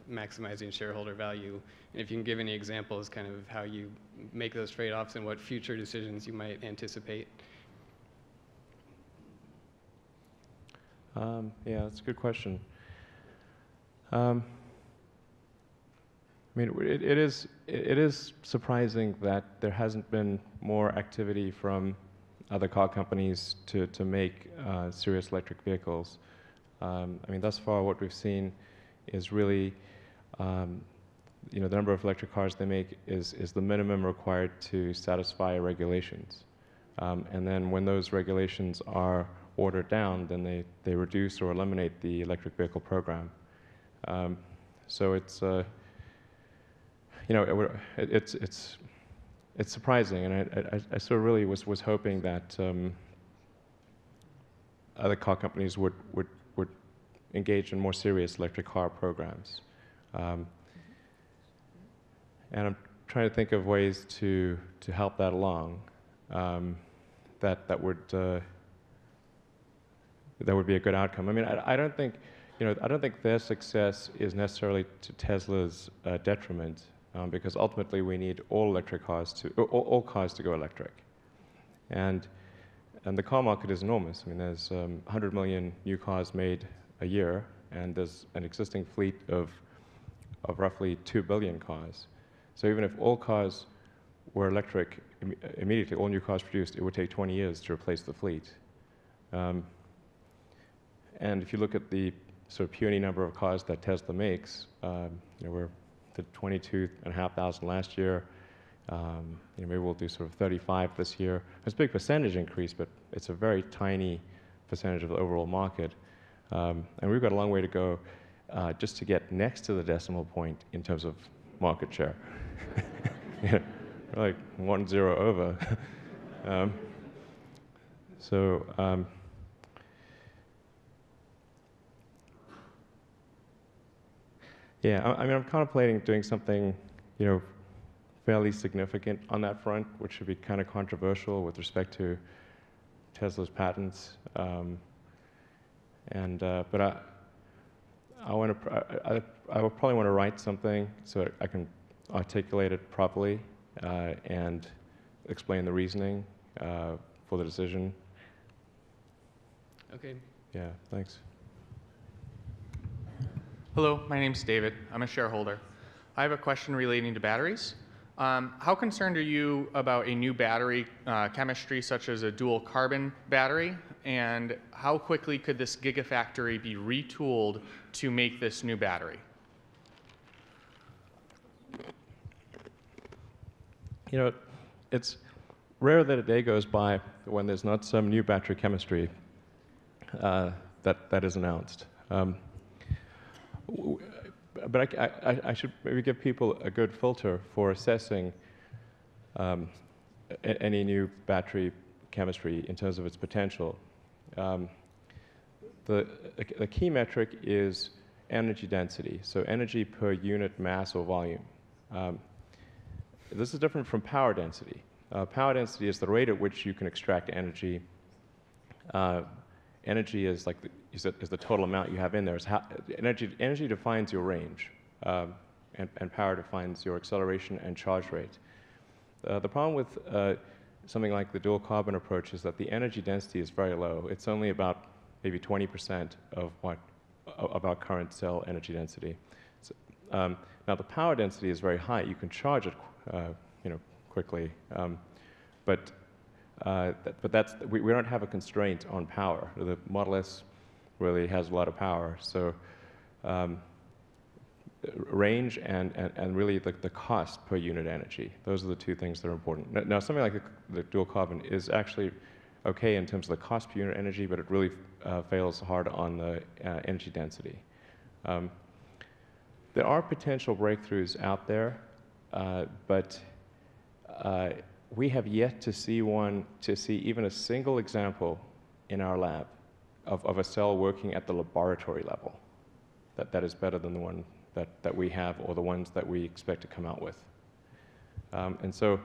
maximizing shareholder value? And if you can give any examples kind of how you make those trade-offs and what future decisions you might anticipate. Yeah, that's a good question. I mean, it is surprising that there hasn't been more activity from other car companies to make serious electric vehicles. I mean, thus far, what we've seen is really, the number of electric cars they make is the minimum required to satisfy regulations. And then when those regulations are order down, then they reduce or eliminate the electric vehicle program. So it's it's surprising, and I sort of really was hoping that other car companies would engage in more serious electric car programs. And I'm trying to think of ways to help that along. That would be a good outcome. I mean, I don't think, I don't think their success is necessarily to Tesla's detriment, because ultimately we need all cars to go electric, and the car market is enormous. I mean, there's 100 million new cars made a year, and there's an existing fleet of roughly 2 billion cars. So even if all cars were electric immediately, all new cars produced, it would take 20 years to replace the fleet. And if you look at the sort of puny number of cars that Tesla makes, we're at 22,500 last year. Maybe we'll do sort of 35 this year. It's a big percentage increase, but it's a very tiny percentage of the overall market. And we've got a long way to go just to get next to the decimal point in terms of market share. We're like 1-0 over. Yeah, I mean, I'm contemplating doing something, fairly significant on that front, which should be kind of controversial with respect to Tesla's patents. But I would probably want to write something so I can articulate it properly and explain the reasoning for the decision. Okay. Yeah, thanks. Hello, my name's David. I'm a shareholder. I have a question relating to batteries. How concerned are you about a new battery chemistry such as a dual carbon battery? And how quickly could this gigafactory be retooled to make this new battery? It's rare that a day goes by when there's not some new battery chemistry that is announced. But I should maybe give people a good filter for assessing any new battery chemistry in terms of its potential. The key metric is energy density, so energy per unit mass or volume. This is different from power density. Power density is the rate at which you can extract energy. Energy is like is the total amount you have in there. Energy defines your range, and power defines your acceleration and charge rate. The problem with something like the dual carbon approach is that the energy density is very low. It's only about maybe 20% of our current cell energy density. So, now the power density is very high. You can charge it, quickly, but we don't have a constraint on power. The Model S really has a lot of power, so range and really the cost per unit energy. Those are the two things that are important. Now something like the dual carbon is actually okay in terms of the cost per unit energy, but it really fails hard on the energy density. There are potential breakthroughs out there, but we have yet to see even a single example in our lab of a cell working at the laboratory level that is better than the one that we have or the ones that we expect to come out with. And so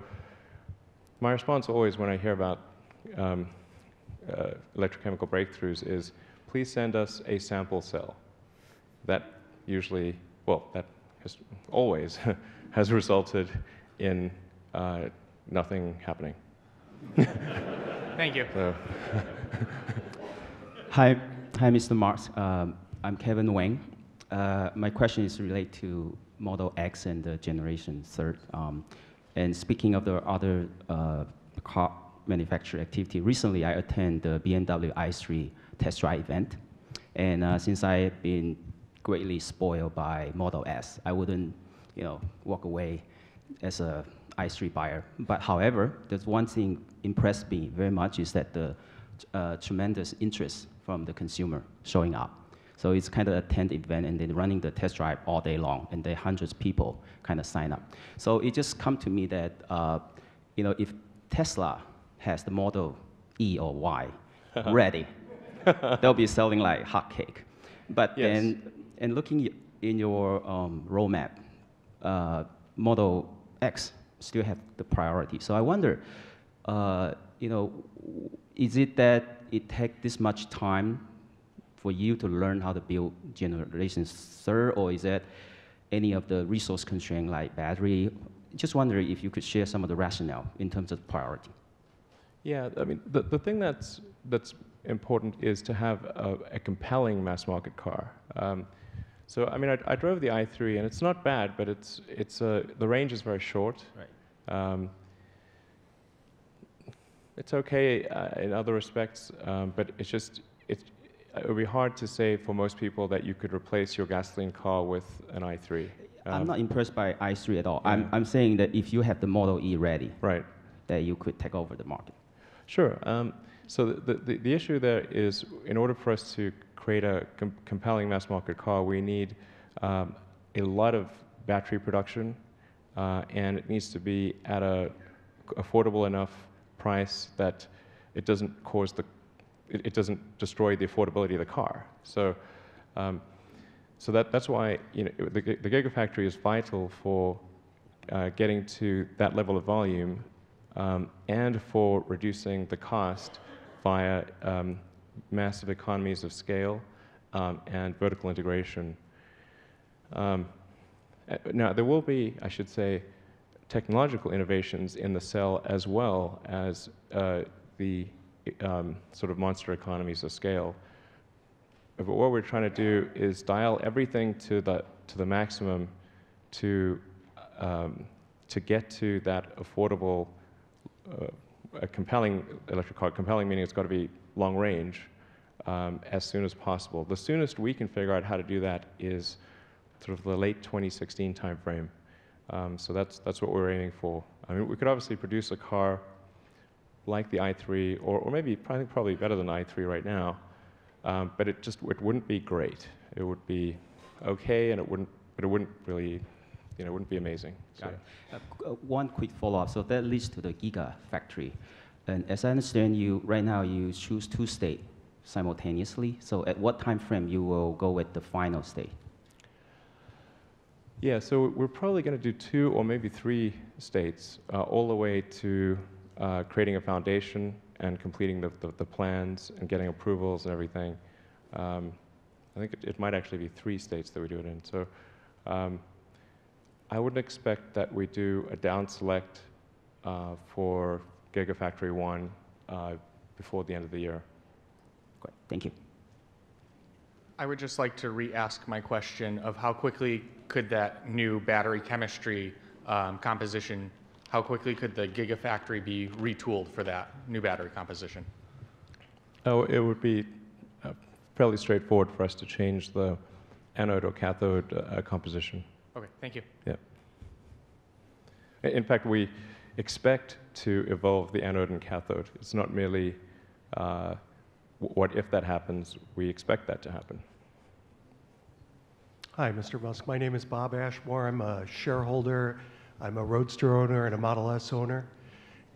my response always when I hear about electrochemical breakthroughs is, please send us a sample cell. That usually, that has always has resulted in nothing happening. Thank you. So. Hi, Mr. Marks. I'm Kevin Wang. My question is related to Model X and the Generation 3. And speaking of the other car manufacturer activity, recently I attended the BMW i3 test drive event. And since I've been greatly spoiled by Model S, I wouldn't, walk away as a i3 buyer. But however, there's one thing impressed me very much is that the tremendous interest from the consumer showing up. So it's kind of a tent event, and then running the test drive all day long, and then hundreds of people kind of sign up. So it just come to me that if Tesla has the Model E or Y ready, they'll be selling like hotcake. But Yes. then, and looking in your roadmap, Model X still have the priority. So I wonder, is it that it take this much time for you to learn how to build Generation 3, or is that any of the resource constraint like battery? Just wondering if you could share some of the rationale in terms of priority. Yeah, I mean, the thing that's important is to have a compelling mass market car. So I mean, I drove the i3, and it's not bad, but the range is very short. Right. It's okay in other respects, but it would be hard to say for most people that you could replace your gasoline car with an i3. I'm not impressed by i3 at all. Yeah. I'm saying that if you have the Model E ready, right, that you could take over the market. Sure. So the issue there is, in order for us to create a compelling mass market car, we need a lot of battery production, and it needs to be at a affordable enough price that it doesn't cause it doesn't destroy the affordability of the car. So, that's why the Gigafactory is vital for getting to that level of volume, and for reducing the cost via massive economies of scale and vertical integration. Now, there will be, I should say, technological innovations in the cell as well as the sort of monster economies of scale. But what we're trying to do is dial everything to the maximum to get to that affordable, a compelling electric car. Compelling meaning it's got to be long range as soon as possible. The soonest we can figure out how to do that is sort of the late 2016 timeframe. So that's what we're aiming for. I mean, we could obviously produce a car like the i3, or maybe probably better than i3 right now, but it wouldn't be great. It would be okay, and it wouldn't really, it wouldn't be amazing. Got it. One quick follow-up. So that leads to the Gigafactory, and as I understand you, right now you choose 2 states simultaneously. So at what time frame you will go with the final state? Yeah, so we're probably going to do 2 or maybe 3 states, all the way to creating a foundation and completing the plans and getting approvals and everything. I think it might actually be 3 states that we do it in. So I wouldn't expect that we do a down select for Gigafactory 1 before the end of the year. Great, thank you. I would just like to re-ask my question of how quickly could that new battery chemistry composition, how quickly could the Gigafactory be retooled for that new battery composition? Oh, it would be fairly straightforward for us to change the anode or cathode composition. Okay, thank you. Yeah. In fact, we expect to evolve the anode and cathode. It's not merely what if that happens, we expect that to happen. Hi, Mr. Musk. My name is Bob Ashmore. I'm a shareholder. I'm a Roadster owner and a Model S owner.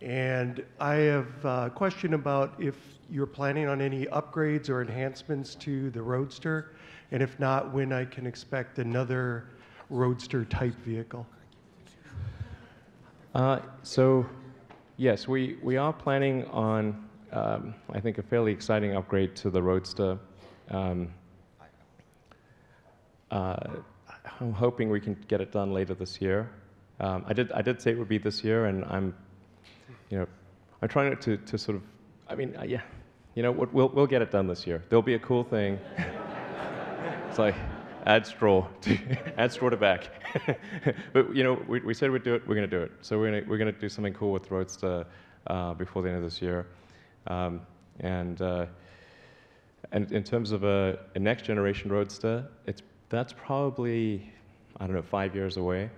And I have a question about if you're planning on any upgrades or enhancements to the Roadster, and if not, when I can expect another Roadster-type vehicle. So, yes, we are planning on, I think, a fairly exciting upgrade to the Roadster. I'm hoping we can get it done later this year. I did say it would be this year, and I'm trying to sort of, I mean, yeah, we'll get it done this year. There'll be a cool thing. It's like add straw to back. But we said we'd do it. We're going to do it. So we're going to do something cool with Roadster before the end of this year. And in terms of a next generation Roadster, that's probably, I don't know, 5 years away,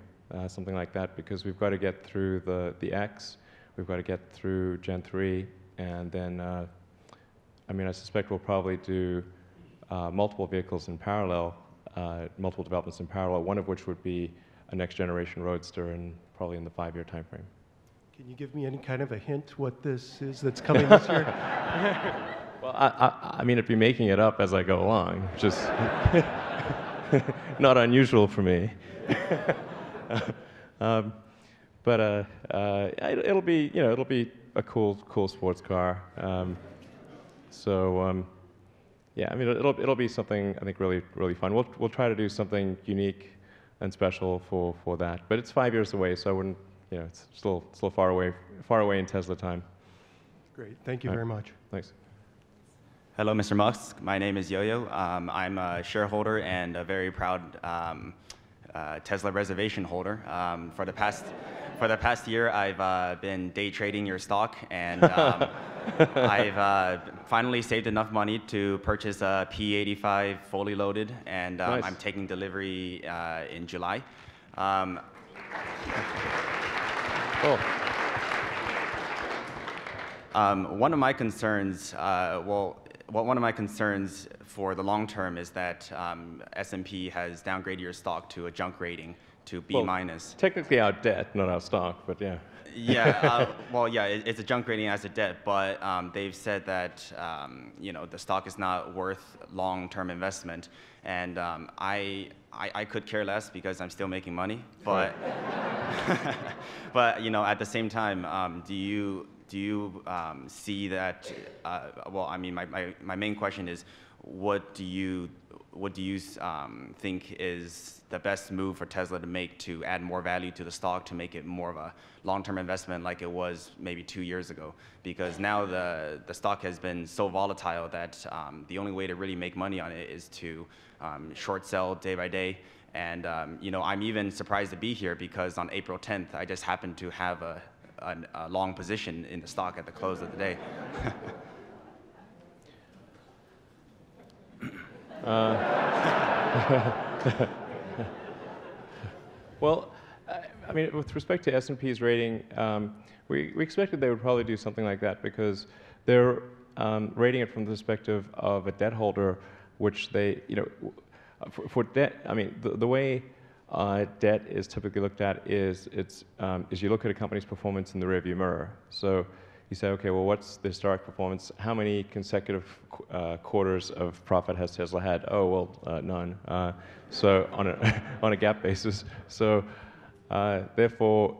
something like that, because we've got to get through the X, we've got to get through Gen 3, and then I mean, I suspect we'll probably do multiple vehicles in parallel, multiple developments in parallel, one of which would be a next generation roadster and probably in the 5-year time frame. Can you give me any kind of a hint what this is that's coming this year? Well, I mean, I'd be making it up as I go along, which is not unusual for me. But it'll be, you know, it'll be a cool sports car. Yeah, I mean, it'll be something I think really fun. We'll try to do something unique and special for that. But it's 5 years away, so I wouldn't, you know, it's still far away in Tesla time. Great, thank you very much. Thanks. Hello, Mr. Musk. My name is Yo-Yo. I'm a shareholder and a very proud Tesla reservation holder. For the past year, I've been day trading your stock, and I've finally saved enough money to purchase a P85 fully loaded, and Nice. I'm taking delivery in July. Cool. One of my concerns, one of my concerns for the long term is that S&P has downgraded your stock to a junk rating, to B minus. Technically our debt, not our stock, but yeah. Yeah, well, yeah, it's a junk rating as a debt, but they've said that you know, the stock is not worth long-term investment, and I could care less because I'm still making money, but but you know, at the same time, do you see that? Well, I mean, my main question is, what do you think is the best move for Tesla to make to add more value to the stock, to make it more of a long-term investment like it was maybe 2 years ago? Because now the stock has been so volatile that the only way to really make money on it is to short sell day by day. And you know, I'm even surprised to be here because on April 10th, I just happened to have a long position in the stock at the close of the day. Well, I mean, with respect to S&P's rating, we expected they would probably do something like that because they're rating it from the perspective of a debt holder, which they, you know, for debt. I mean, the way debt is typically looked at is you look at a company's performance in the rearview mirror. So you say, okay, well, what's the historic performance? How many consecutive quarters of profit has Tesla had? Oh, well, none. So on a GAAP basis. So therefore,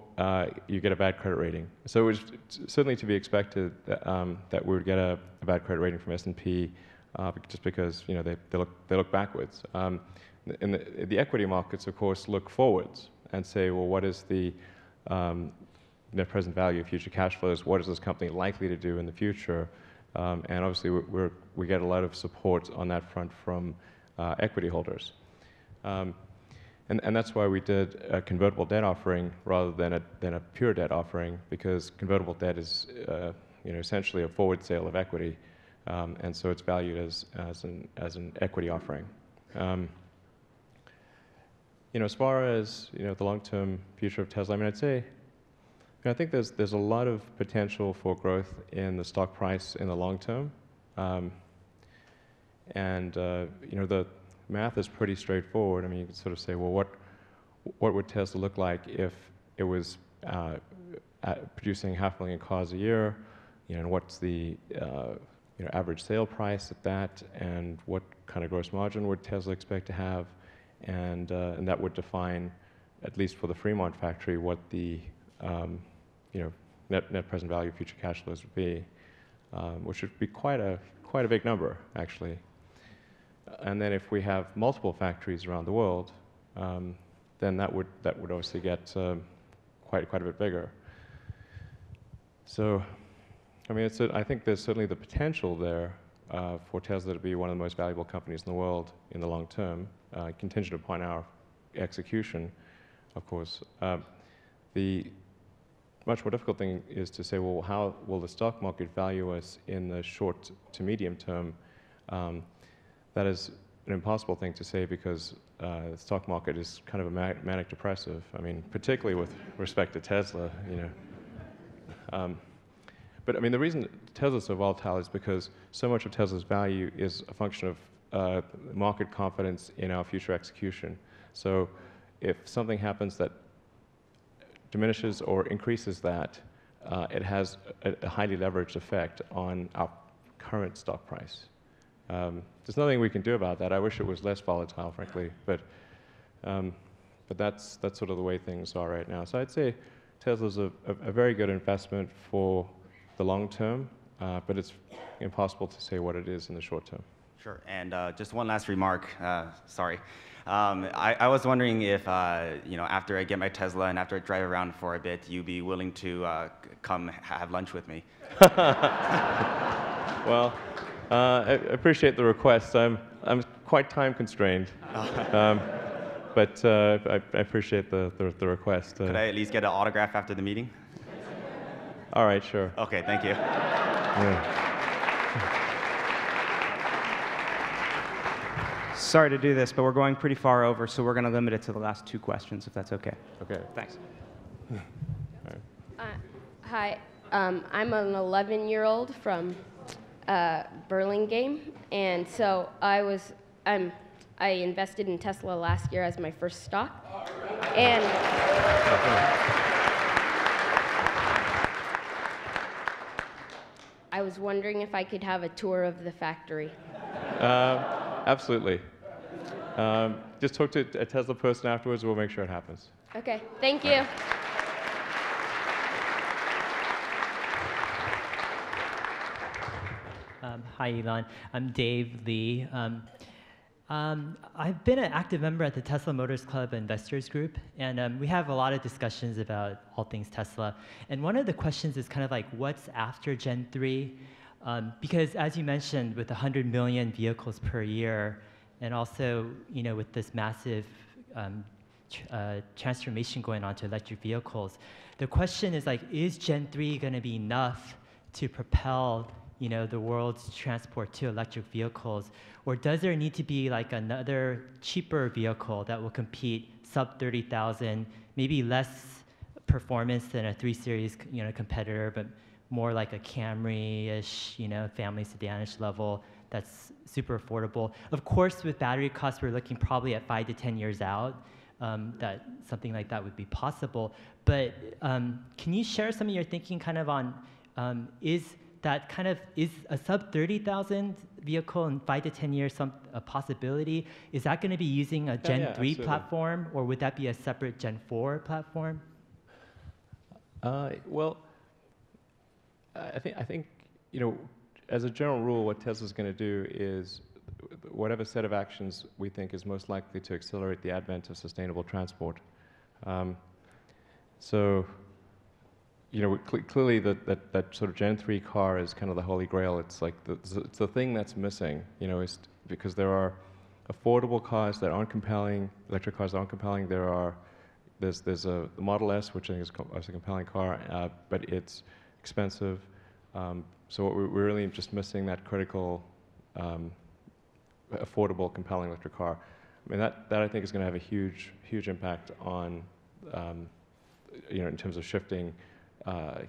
you get a bad credit rating. So it was certainly to be expected that we would get a bad credit rating from S&P just because, you know, they look backwards. In the equity markets, of course, look forwards and say, well, what is the net present value of future cash flows? What is this company likely to do in the future? And obviously, we get a lot of support on that front from equity holders. And that's why we did a convertible debt offering rather than a pure debt offering, because convertible debt is you know, essentially a forward sale of equity, and so it's valued as an equity offering. You know, as far as, you know, the long-term future of Tesla, I mean, I'd say, you know, I think there's a lot of potential for growth in the stock price in the long term, and you know, the math is pretty straightforward. I mean, you can sort of say, well, what would Tesla look like if it was producing 500,000 cars a year? You know, and what's the you know, average sale price at that, and what kind of gross margin would Tesla expect to have? And that would define, at least for the Fremont factory, what the you know, net present value of future cash flows would be, which would be quite a big number, actually. And then if we have multiple factories around the world, then that would obviously get quite a bit bigger. So, I mean, I think there's certainly the potential there for Tesla to be one of the most valuable companies in the world in the long term, contingent upon our execution, of course. The much more difficult thing is to say, well, how will the stock market value us in the short to medium term? That is an impossible thing to say because the stock market is kind of a manic depressive. I mean, particularly with respect to Tesla, you know. But I mean, the reason Tesla's so volatile is because so much of Tesla's value is a function of market confidence in our future execution. So if something happens that diminishes or increases that, it has a highly leveraged effect on our current stock price. There's nothing we can do about that. I wish it was less volatile, frankly, but that's sort of the way things are right now. So I'd say Tesla's a very good investment for the long term, but it's impossible to say what it is in the short term. Sure, and just one last remark, sorry. I was wondering if, after I get my Tesla and after I drive around for a bit, you'd be willing to come have lunch with me. Well, I appreciate the request. I'm quite time constrained, but I appreciate the request. Could I at least get an autograph after the meeting? All right, sure. Okay, thank you. Yeah. Sorry to do this, but we're going pretty far over, so we're going to limit it to the last 2 questions, if that's okay. Okay. Thanks. Hi, I'm an 11-year-old from Burlingame, and so I invested in Tesla last year as my first stock, and I was wondering if I could have a tour of the factory. Absolutely. Just talk to a Tesla person afterwards. We'll make sure it happens. Okay, thank you. Hi, Elon. I'm Dave Lee. I've been an active member at the Tesla Motors Club Investors Group, and we have a lot of discussions about all things Tesla. And one of the questions is kind of like, what's after Gen 3? Because as you mentioned, with 100 million vehicles per year, and also with this massive transformation going on to electric vehicles, the question is like, is Gen 3 going to be enough to propel the world's transport to electric vehicles, or does there need to be like another cheaper vehicle that will compete sub 30,000, maybe less performance than a 3 Series competitor, but more like a Camry-ish, family sedan-ish level that's super affordable. Of course, with battery costs, we're looking probably at 5 to 10 years out that something like that would be possible. But can you share some of your thinking kind of on is a sub 30,000 vehicle in 5 to 10 years a possibility? Is that going to be using a Gen 3 absolutely. platform, or would that be a separate Gen 4 platform? Well, I think as a general rule, what Tesla's going to do is whatever set of actions we think is most likely to accelerate the advent of sustainable transport. So, clearly that sort of Gen 3 car is kind of the holy grail. It's like it's the thing that's missing, is because there are affordable cars that aren't compelling, electric cars that aren't compelling. There's a Model S, which I think is a compelling car, but it's expensive. So we're really just missing that critical, affordable, compelling electric car. I mean, that I think is going to have a huge impact on, in terms of shifting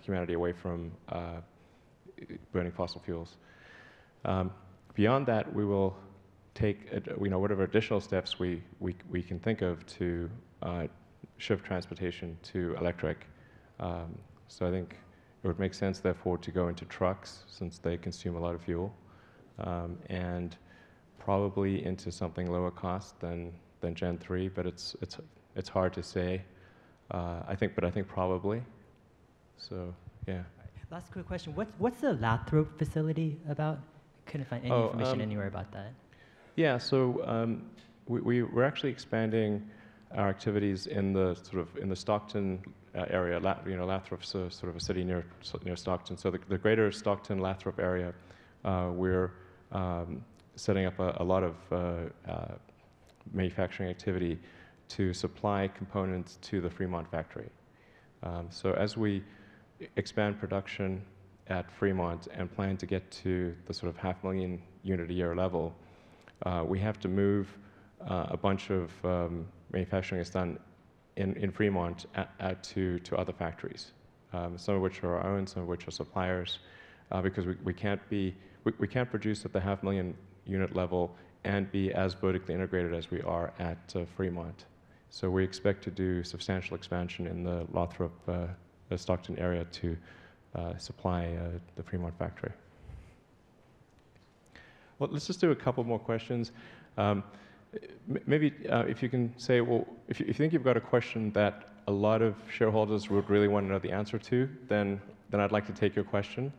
humanity away from burning fossil fuels. Beyond that, we will take whatever additional steps we can think of to shift transportation to electric. So I think it would make sense, therefore, to go into trucks since they consume a lot of fuel, and probably into something lower cost than Gen 3. But it's hard to say. I think probably. So yeah. Last quick question. What's the Lathrop facility about? I couldn't find any information anywhere about that. Yeah. So we're actually expanding our activities in the Stockton area. Lathrop's sort of a city near Stockton. So the greater Stockton Lathrop area, we're setting up a lot of manufacturing activity to supply components to the Fremont factory. So as we expand production at Fremont and plan to get to the sort of 500,000 unit a year level, we have to move a bunch of manufacturing is done in Fremont to other factories. some of which are our own, some of which are suppliers, because we can't produce at the 500,000 unit level and be as vertically integrated as we are at Fremont. So we expect to do substantial expansion in the Lothrop, Stockton area to supply the Fremont factory. Well, let's just do a couple more questions. Maybe if you can say, well, if you think you've got a question that a lot of shareholders would really want to know the answer to, then I'd like to take your question.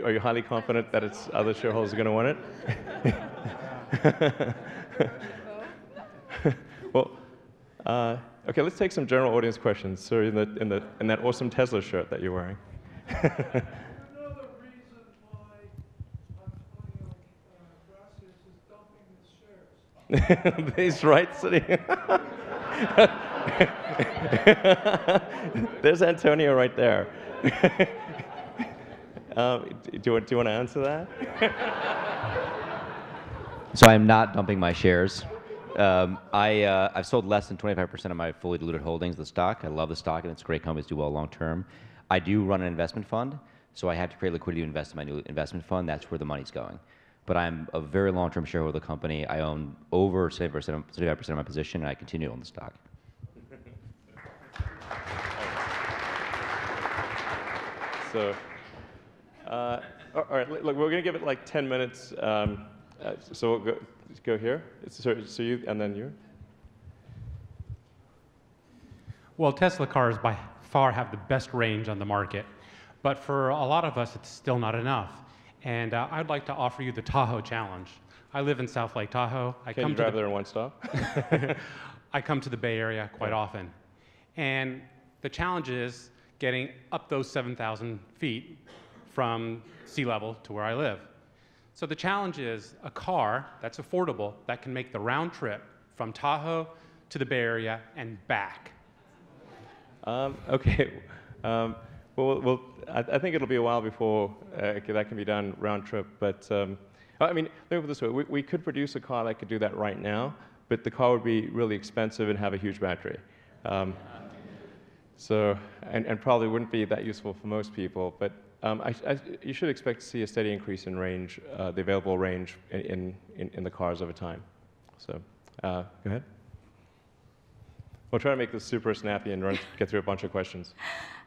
Are you highly confident that it's other shareholders are going to want it? Well, okay, let's take some general audience questions. So in that awesome Tesla shirt that you're wearing. He's right sitting. There's Antonio right there. Do you want to answer that? So I'm not dumping my shares. I've sold less than 25% of my fully diluted holdings of the stock. I love the stock, and it's a great company to do well long term. I do run an investment fund, so I have to create liquidity to invest in my new investment fund. That's where the money's going. But I'm a very long-term shareholder of the company. I own over 75% of my position, and I continue to own the stock. So, all right, look, we're going to give it like 10 minutes. So we'll go here. So you, and then you. Well, Tesla cars by far have the best range on the market, but for a lot of us, it's still not enough. And I'd like to offer you the Tahoe challenge. I live in South Lake Tahoe. Can you drive there in one stop? I come to the Bay Area quite often. And the challenge is getting up those 7,000 feet from sea level to where I live. So the challenge is a car that's affordable that can make the round trip from Tahoe to the Bay Area and back. Okay. Well, I think it'll be a while before that can be done round trip. But I mean, think of it this way: we could produce a car that could do that right now, but the car would be really expensive and have a huge battery. So and probably wouldn't be that useful for most people. But you should expect to see a steady increase in range, the available range in the cars over time. So go ahead. We'll try to make this super snappy and get through a bunch of questions.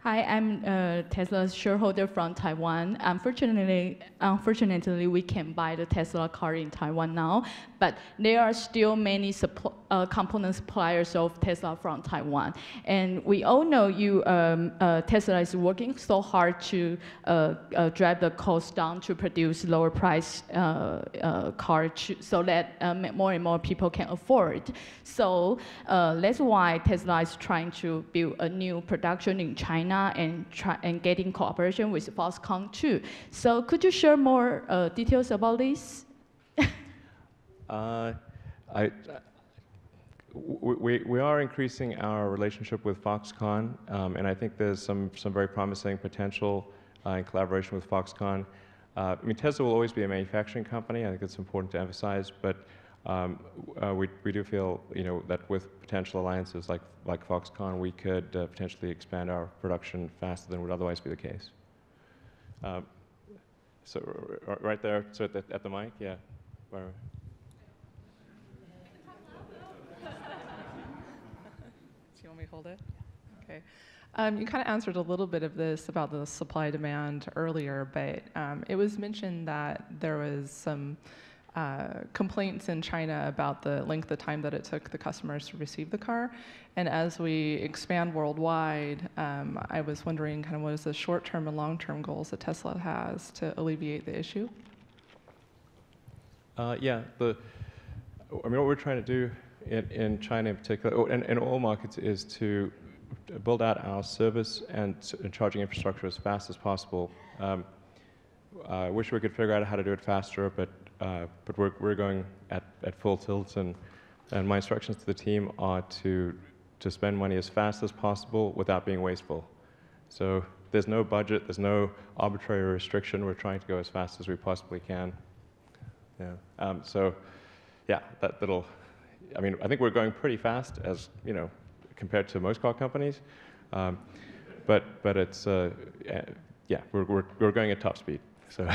Hi, I'm Tesla's shareholder from Taiwan. Unfortunately, we can buy the Tesla car in Taiwan now, but there are still many component suppliers of Tesla from Taiwan. And we all know Tesla is working so hard to drive the cost down to produce lower price cars so that more and more people can afford. So that's why Tesla is trying to build a new production in China and getting cooperation with Foxconn too. So could you share more details about this? We are increasing our relationship with Foxconn, and I think there's some very promising potential in collaboration with Foxconn. I mean, Tesla will always be a manufacturing company. I think it's important to emphasize, but we do feel, that with potential alliances like Foxconn, we could potentially expand our production faster than would otherwise be the case. So right there, so at the mic, yeah. Where? Do you want me to hold it? Okay. You kind of answered a little bit of this about the supply demand earlier, but it was mentioned that there was some complaints in China about the length of time that it took the customers to receive the car. And as we expand worldwide, I was wondering kind of what is the short-term and long-term goals that Tesla has to alleviate the issue? Yeah, I mean, what we're trying to do in China in particular, and in all markets, is to build out our service and charging infrastructure as fast as possible. I wish we could figure out how to do it faster, but we're going at full tilt, and my instructions to the team are to spend money as fast as possible without being wasteful. So there's no budget, there's no arbitrary restriction. We're trying to go as fast as we possibly can. Yeah. So yeah, that'll. I mean, I think we're going pretty fast, as compared to most car companies. But it's yeah, we're going at top speed. So.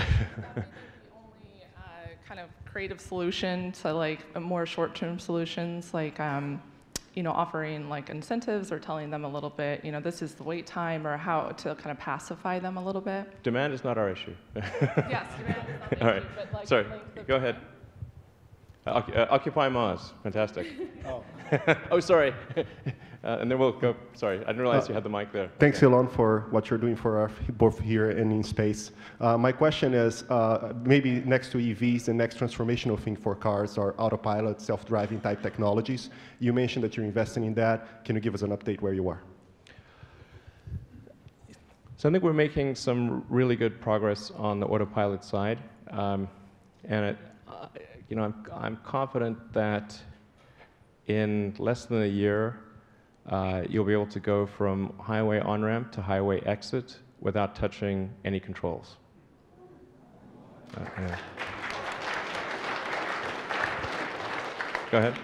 Kind of creative solution to like more short-term solutions, like you know, offering like incentives or telling them a little bit, you know, this is the wait time, or how to kind of pacify them a little bit. Demand is not our issue. Yes, demand is not the All issue, right. but like Sorry, go ahead. Occupy Mars, fantastic. Oh. Oh, sorry. And then we'll go, sorry, I didn't realize you had the mic there. Thanks, Elon, for what you're doing for us, both here and in space. My question is, maybe next to EVs, the next transformational thing for cars are autopilot, self-driving type technologies. You mentioned that you're investing in that. Can you give us an update where you are? So I think we're making some really good progress on the autopilot side. And you know, I'm confident that in less than a year, you'll be able to go from highway on-ramp to highway exit without touching any controls. Yeah. Go ahead.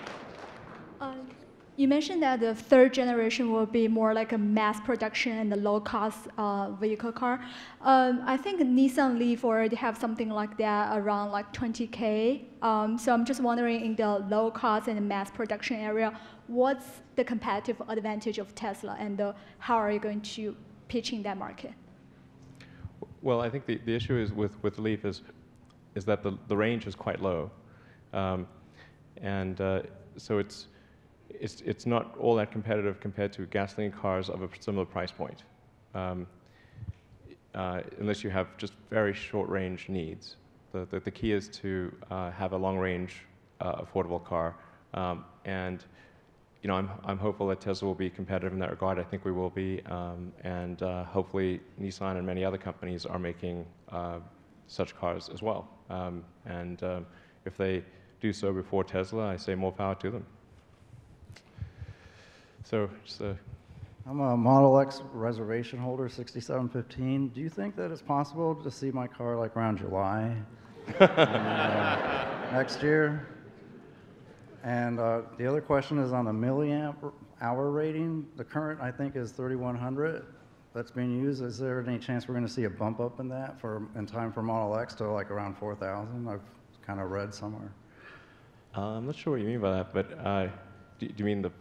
You mentioned that the third generation will be more like a mass production and the low-cost vehicle car. I think Nissan Leaf already have something like that around like 20K. So I'm just wondering, in the low-cost and mass production area, what's the competitive advantage of Tesla, and how are you going to pitch in that market? Well, I think the issue is with Leaf is that the range is quite low, so it's not all that competitive compared to gasoline cars of a similar price point, unless you have just very short range needs. The key is to have a long range, affordable car, and you know, I'm hopeful that Tesla will be competitive in that regard. I think we will be, and hopefully Nissan and many other companies are making such cars as well. If they do so before Tesla, I say more power to them. So, just I'm a Model X reservation holder, 6715. Do you think that it's possible to see my car like around July next year? And the other question is on the milliamp hour rating. The current, I think, is 3100 that's being used. Is there any chance we're going to see a bump up in that in time for Model X to like around 4000? I've kind of read somewhere. I'm not sure what you mean by that, but do you mean the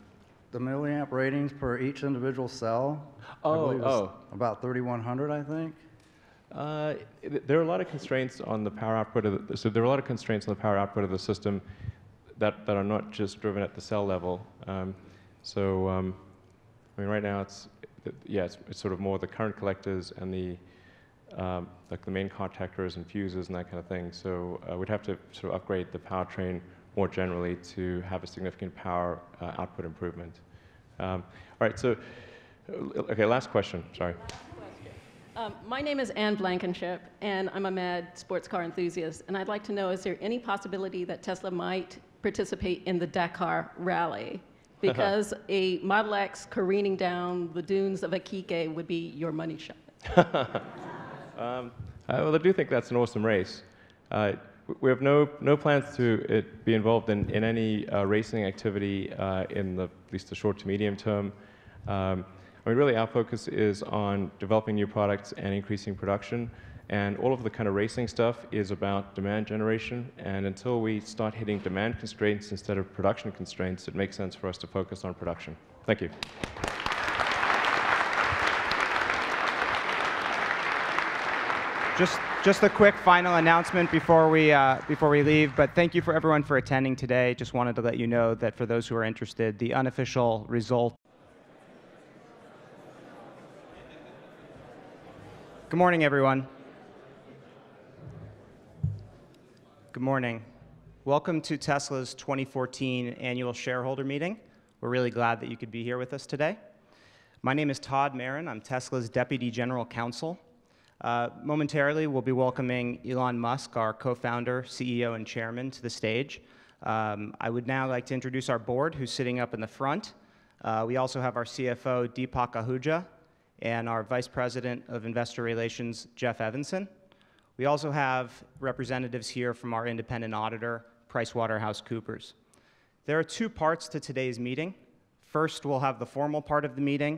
milliamp ratings per each individual cell? Oh. About 3100, I think. There are a lot of constraints on the power output of the, so there are a lot of constraints on the power output of the system that are not just driven at the cell level. I mean, right now it's sort of more the current collectors and the like the main contactors and fuses and that kind of thing. So we'd have to sort of upgrade the powertrain more generally to have a significant power output improvement. All right, so, okay, last question, sorry. My name is Ann Blankenship, and I'm a mad sports car enthusiast, and I'd like to know, is there any possibility that Tesla might participate in the Dakar Rally? Because a Model X careening down the dunes of Iquique would be your money shot. Well, I do think that's an awesome race. We have no plans to be involved in any racing activity in at least the short to medium term. I mean, really, our focus is on developing new products and increasing production. And all of the kind of racing stuff is about demand generation. And until we start hitting demand constraints instead of production constraints, it makes sense for us to focus on production. Thank you. Just a quick final announcement before we leave, but thank you for everyone for attending today. Just wanted to let you know that for those who are interested, the unofficial result. Good morning, everyone. Good morning. Welcome to Tesla's 2014 Annual Shareholder Meeting. We're really glad that you could be here with us today. My name is Todd Marin. I'm Tesla's Deputy General Counsel. Momentarily, we'll be welcoming Elon Musk, our co-founder, CEO, and chairman, to the stage. I would now like to introduce our board, who's sitting up in the front. We also have our CFO, Deepak Ahuja, and our Vice President of Investor Relations, Jeff Evanson. We also have representatives here from our independent auditor, PricewaterhouseCoopers. There are two parts to today's meeting. First, we'll have the formal part of the meeting.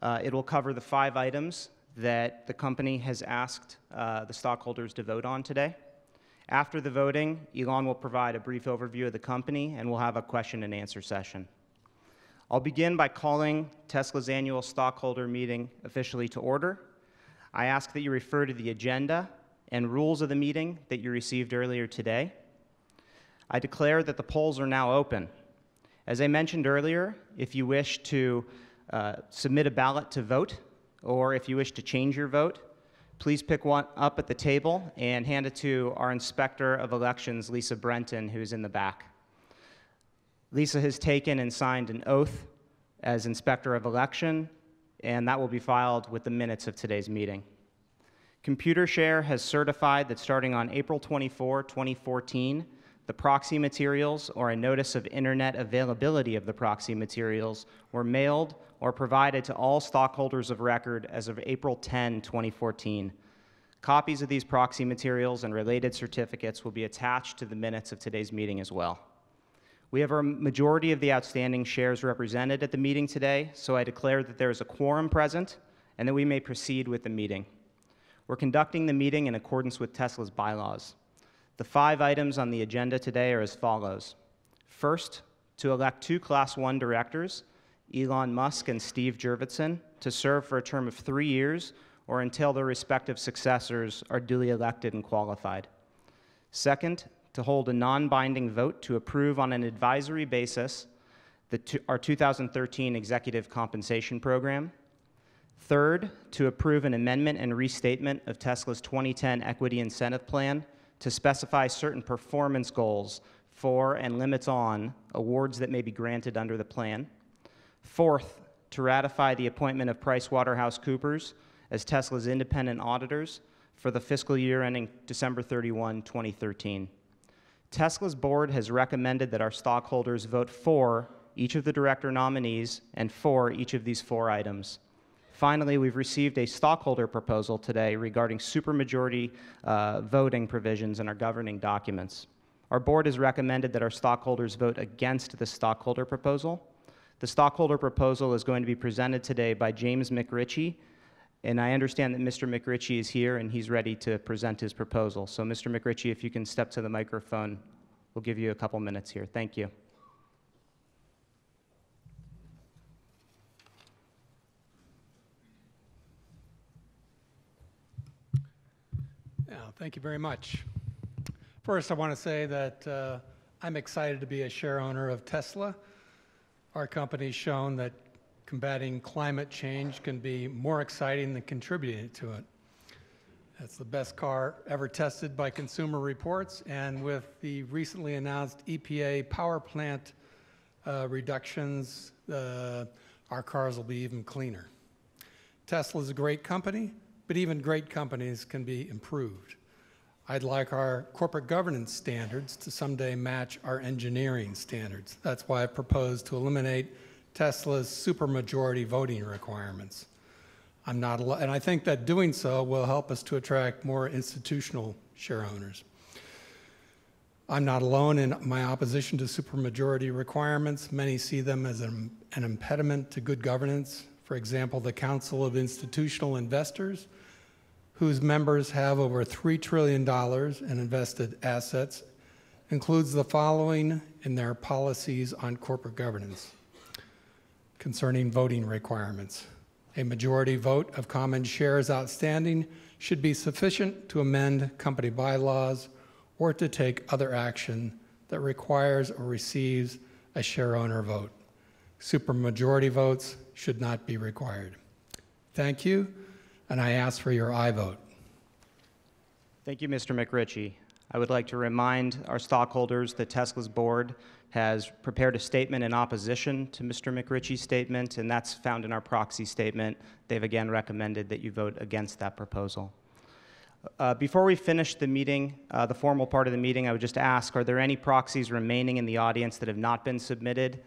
It will cover the 5 items that the company has asked the stockholders to vote on today. After the voting, Elon will provide a brief overview of the company, and we'll have a question and answer session. I'll begin by calling Tesla's annual stockholder meeting officially to order. I ask that you refer to the agenda and rules of the meeting that you received earlier today. I declare that the polls are now open. As I mentioned earlier, if you wish to submit a ballot to vote, or if you wish to change your vote, please pick one up at the table and hand it to our Inspector of Elections, Lisa Brenton, who's in the back. Lisa has taken and signed an oath as Inspector of Election, and that will be filed with the minutes of today's meeting. Computershare has certified that starting on April 24, 2014, the proxy materials or a notice of internet availability of the proxy materials were mailed or provided to all stockholders of record as of April 10, 2014. Copies of these proxy materials and related certificates will be attached to the minutes of today's meeting as well. We have a majority of the outstanding shares represented at the meeting today, so I declare that there is a quorum present and that we may proceed with the meeting. We're conducting the meeting in accordance with Tesla's bylaws. The 5 items on the agenda today are as follows. First, to elect 2 Class 1 directors, Elon Musk and Steve Jurvetson, to serve for a term of 3 years or until their respective successors are duly elected and qualified. Second, to hold a non-binding vote to approve on an advisory basis our 2013 executive compensation program. Third, to approve an amendment and restatement of Tesla's 2010 equity incentive plan to specify certain performance goals for and limits on awards that may be granted under the plan. Fourth, to ratify the appointment of PricewaterhouseCoopers as Tesla's independent auditors for the fiscal year ending December 31, 2013. Tesla's board has recommended that our stockholders vote for each of the director nominees and for each of these 4 items. Finally, we've received a stockholder proposal today regarding supermajority voting provisions in our governing documents. Our board has recommended that our stockholders vote against the stockholder proposal. The stockholder proposal is going to be presented today by James McRitchie, and I understand that Mr. McRitchie is here and he's ready to present his proposal. So Mr. McRitchie, if you can step to the microphone, we'll give you a couple minutes here. Thank you. Yeah, thank you very much. First, I want to say that I'm excited to be a share owner of Tesla. Our company's shown that combating climate change can be more exciting than contributing to it. It's the best car ever tested by Consumer Reports, and with the recently announced EPA power plant reductions, our cars will be even cleaner. Tesla is a great company, but even great companies can be improved. I'd like our corporate governance standards to someday match our engineering standards. That's why I propose to eliminate Tesla's supermajority voting requirements. And I think that doing so will help us to attract more institutional share owners. I'm not alone in my opposition to supermajority requirements. Many see them as an impediment to good governance. For example, the Council of Institutional Investors, whose members have over $3 trillion in invested assets, includes the following in their policies on corporate governance concerning voting requirements. A majority vote of common shares outstanding should be sufficient to amend company bylaws or to take other action that requires or receives a share owner vote. Supermajority votes should not be required. Thank you, and I ask for your aye vote. Thank you, Mr. McRitchie. I would like to remind our stockholders that Tesla's board has prepared a statement in opposition to Mr. McRitchie's statement, and that's found in our proxy statement. They've again recommended that you vote against that proposal. Before we finish the meeting, the formal part of the meeting, I would just ask, are there any proxies remaining in the audience that have not been submitted?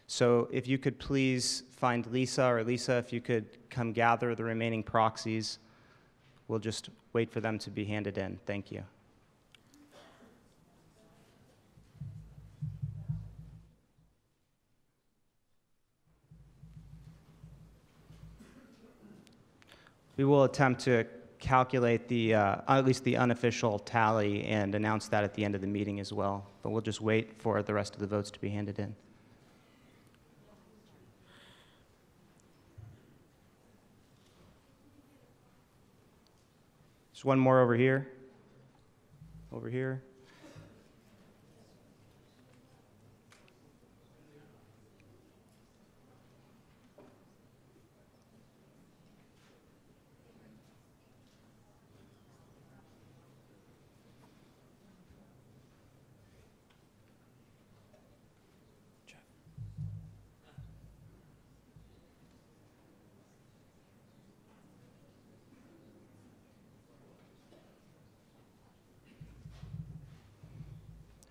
So if you could please find Lisa, or Lisa, if you could come gather the remaining proxies. We'll just wait for them to be handed in. Thank you. We will attempt to calculate the, at least the unofficial tally and announce that at the end of the meeting as well. But we'll just wait for the rest of the votes to be handed in. There's one more over here. Over here.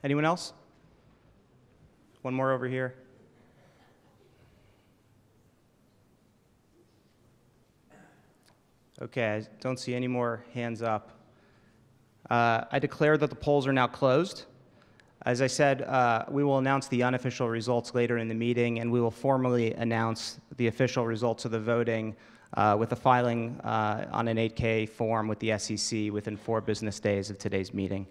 Anyone else? One more over here. Okay, I don't see any more hands up. I declare that the polls are now closed. As I said, we will announce the unofficial results later in the meeting, and we will formally announce the official results of the voting with a filing on an 8K form with the SEC within 4 business days of today's meeting.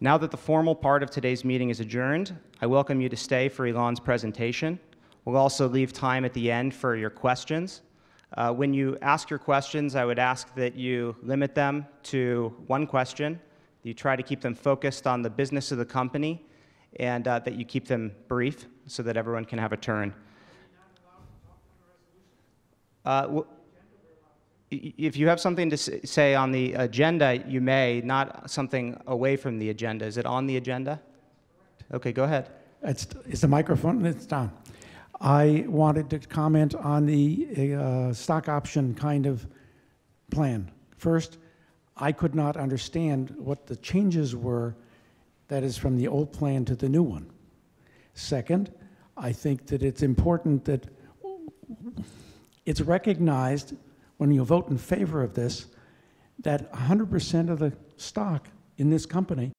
Now that the formal part of today's meeting is adjourned, I welcome you to stay for Elon's presentation. We'll also leave time at the end for your questions. When you ask your questions, I would ask that you limit them to one question, that you try to keep them focused on the business of the company, and that you keep them brief so that everyone can have a turn. If you have something to say on the agenda, you may, not something away from the agenda. Is it on the agenda? Okay, go ahead. Is the microphone? It's on. I wanted to comment on the stock option kind of plan. First, I could not understand what the changes were, that is, from the old plan to the new one. Second, I think that it's important that it's recognized when you vote in favor of this, that 100% of the stock in this company